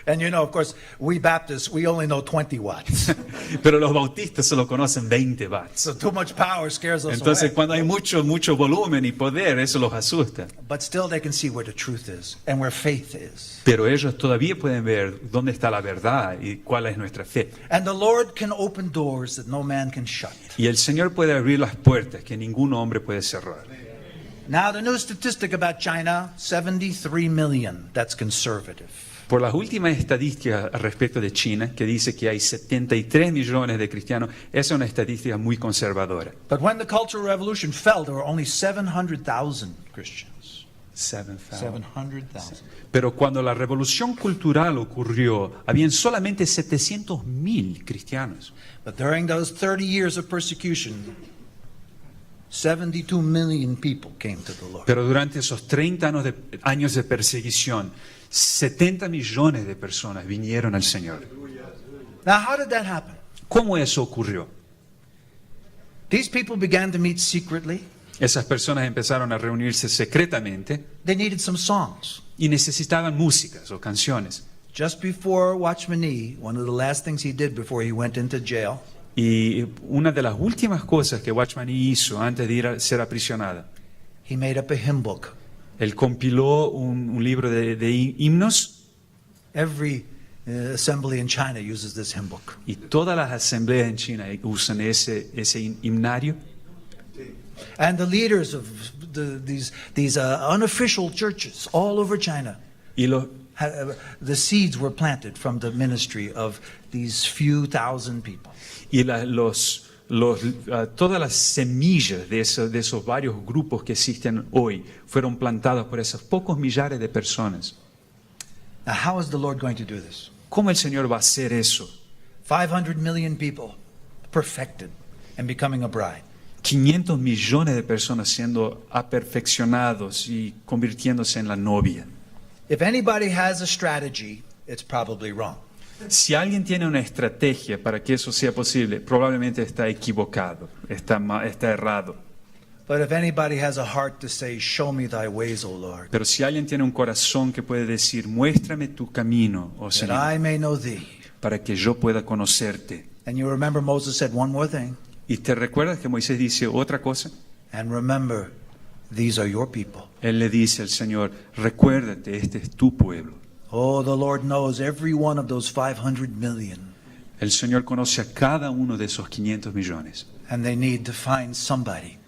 And you know, of course, we Baptists, we only know 20 watts. Pero los bautistas solo conocen 20 watts. So too much power scares us Entonces, away. cuando hay mucho volumen y poder, eso los asusta. But still they can see where the truth is and where faith is. Pero ellos todavía pueden ver dónde está la verdad y cuál es nuestra fe. And the Lord can open doors that no man can shut. Y el Señor puede abrir las puertas que ningún hombre puede cerrar. Now, the new statistic about China, 73 million. That's conservative. Por las últimas estadísticas respecto de China, que dice que hay 73 millones de cristianos, esa es una estadística muy conservadora. But when the Cultural Revolution fell, there were only 700,000 Christians. 700,000. Pero cuando la revolución cultural ocurrió, habían solamente 700.000 cristianos. But during those 30 years of persecution, 72 million people came to the Lord. Pero durante esos 30 años de perseguición, 70 millones de personas vinieron al Señor. Now, how did that happen? ¿Cómo eso ocurrió? These people began to meet secretly. Esas personas empezaron a reunirse secretamente They needed some songs. y necesitaban músicas o canciones. Just before Watchman Nee, one of the last things he did before he went into jail, Y una de las últimas cosas que Watchman Nee hizo antes de ir a ser aprisionada, he made up a hymn book. él compiló un libro de himnos, Every assembly in China uses this hymn book. y todas las asambleas en China usan ese himnario. And the leaders of these unofficial churches all over China, Y los, the seeds were planted from the ministry of these few thousand people. y todas las semillas de esos varios grupos que existen hoy fueron plantadas por esos pocos millares de personas. Now, how is the Lord going to do this? ¿Cómo el Señor va a hacer eso? 500 million people perfected and becoming a bride. 500 millones de personas siendo aperfeccionados y convirtiéndose en la novia. If anybody has a strategy, it's probably wrong. Si alguien tiene una estrategia para que eso sea posible, probablemente está equivocado, está errado. But if anybody has a heart to say, "Show me thy ways, O Lord, Pero si alguien tiene un corazón que puede decir, muéstrame tu camino, oh that Señor, I may know thee." para que yo pueda conocerte. And you remember Moses said one more thing, ¿Y te recuerdas que Moisés dice otra cosa? and remember, these are your people. Él le dice al Señor, recuérdate, este es tu pueblo. Oh, the Lord knows every one of those 500 million, El Señor conoce a cada uno de esos 500 millones. and they need to find somebody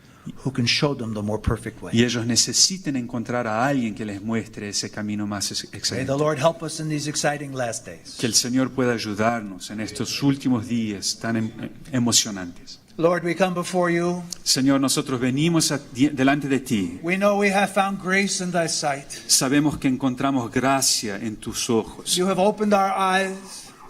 who can show them the more perfect way. Y ellos necesitan encontrar a alguien que les muestre ese camino más May the excelente. Lord help us in these exciting last days. Que el Señor pueda ayudarnos en estos últimos días tan emocionantes. Lord, we come before you. Señor, nosotros venimos delante de ti. We know we have found grace in thy sight. Sabemos que encontramos gracia en tus ojos, You have opened our eyes,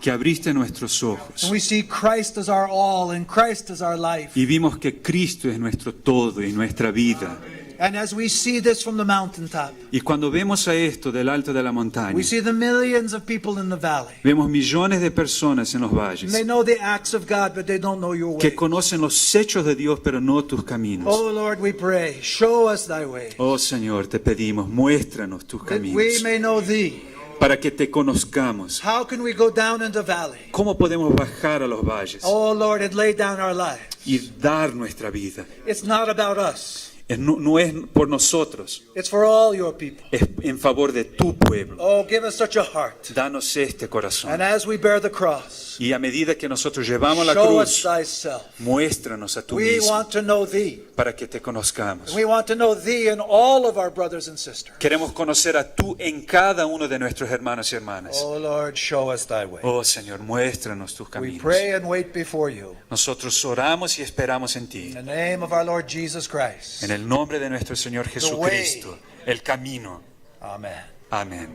que abriste nuestros ojos. and we see Christ as our all, and Christ as our life. Y vimos que Cristo es nuestro todo y nuestra vida. And as we see this from the mountaintop, Y cuando vemos a esto del alto de la montaña, we see the millions of people in the valley. vemos millones de personas en los And valles they know the acts of God, but they don't know your que way. conocen los hechos de Dios, pero no tus caminos. Oh Lord, we pray, show us thy way, Oh Señor, te pedimos, muéstranos tus that caminos we may know thee. para que te conozcamos. How can we go down in the valley? ¿Cómo podemos bajar a los valles Oh Lord, and lay down our lives. y dar nuestra vida? It's not about us. No es por nosotros, It's for all your people. es en favor de tu pueblo. Oh, give us such a heart. Danos este corazón. And as we bear the cross, Y a medida que nosotros llevamos la show us cruz, thyself. muéstranos a tú We mismo want to know thee. para que te conozcamos. We want to know thee and all of our brothers and sisters. Queremos conocer a tú en cada uno de nuestros hermanos y hermanas. Oh Lord, show us thy way. Oh Señor, muéstranos tus We caminos. pray and wait before you. Nosotros oramos y esperamos en ti. In the name of our Lord Jesus Christ. En el nombre de nuestro Señor Jesucristo, el camino. Amen. Amén.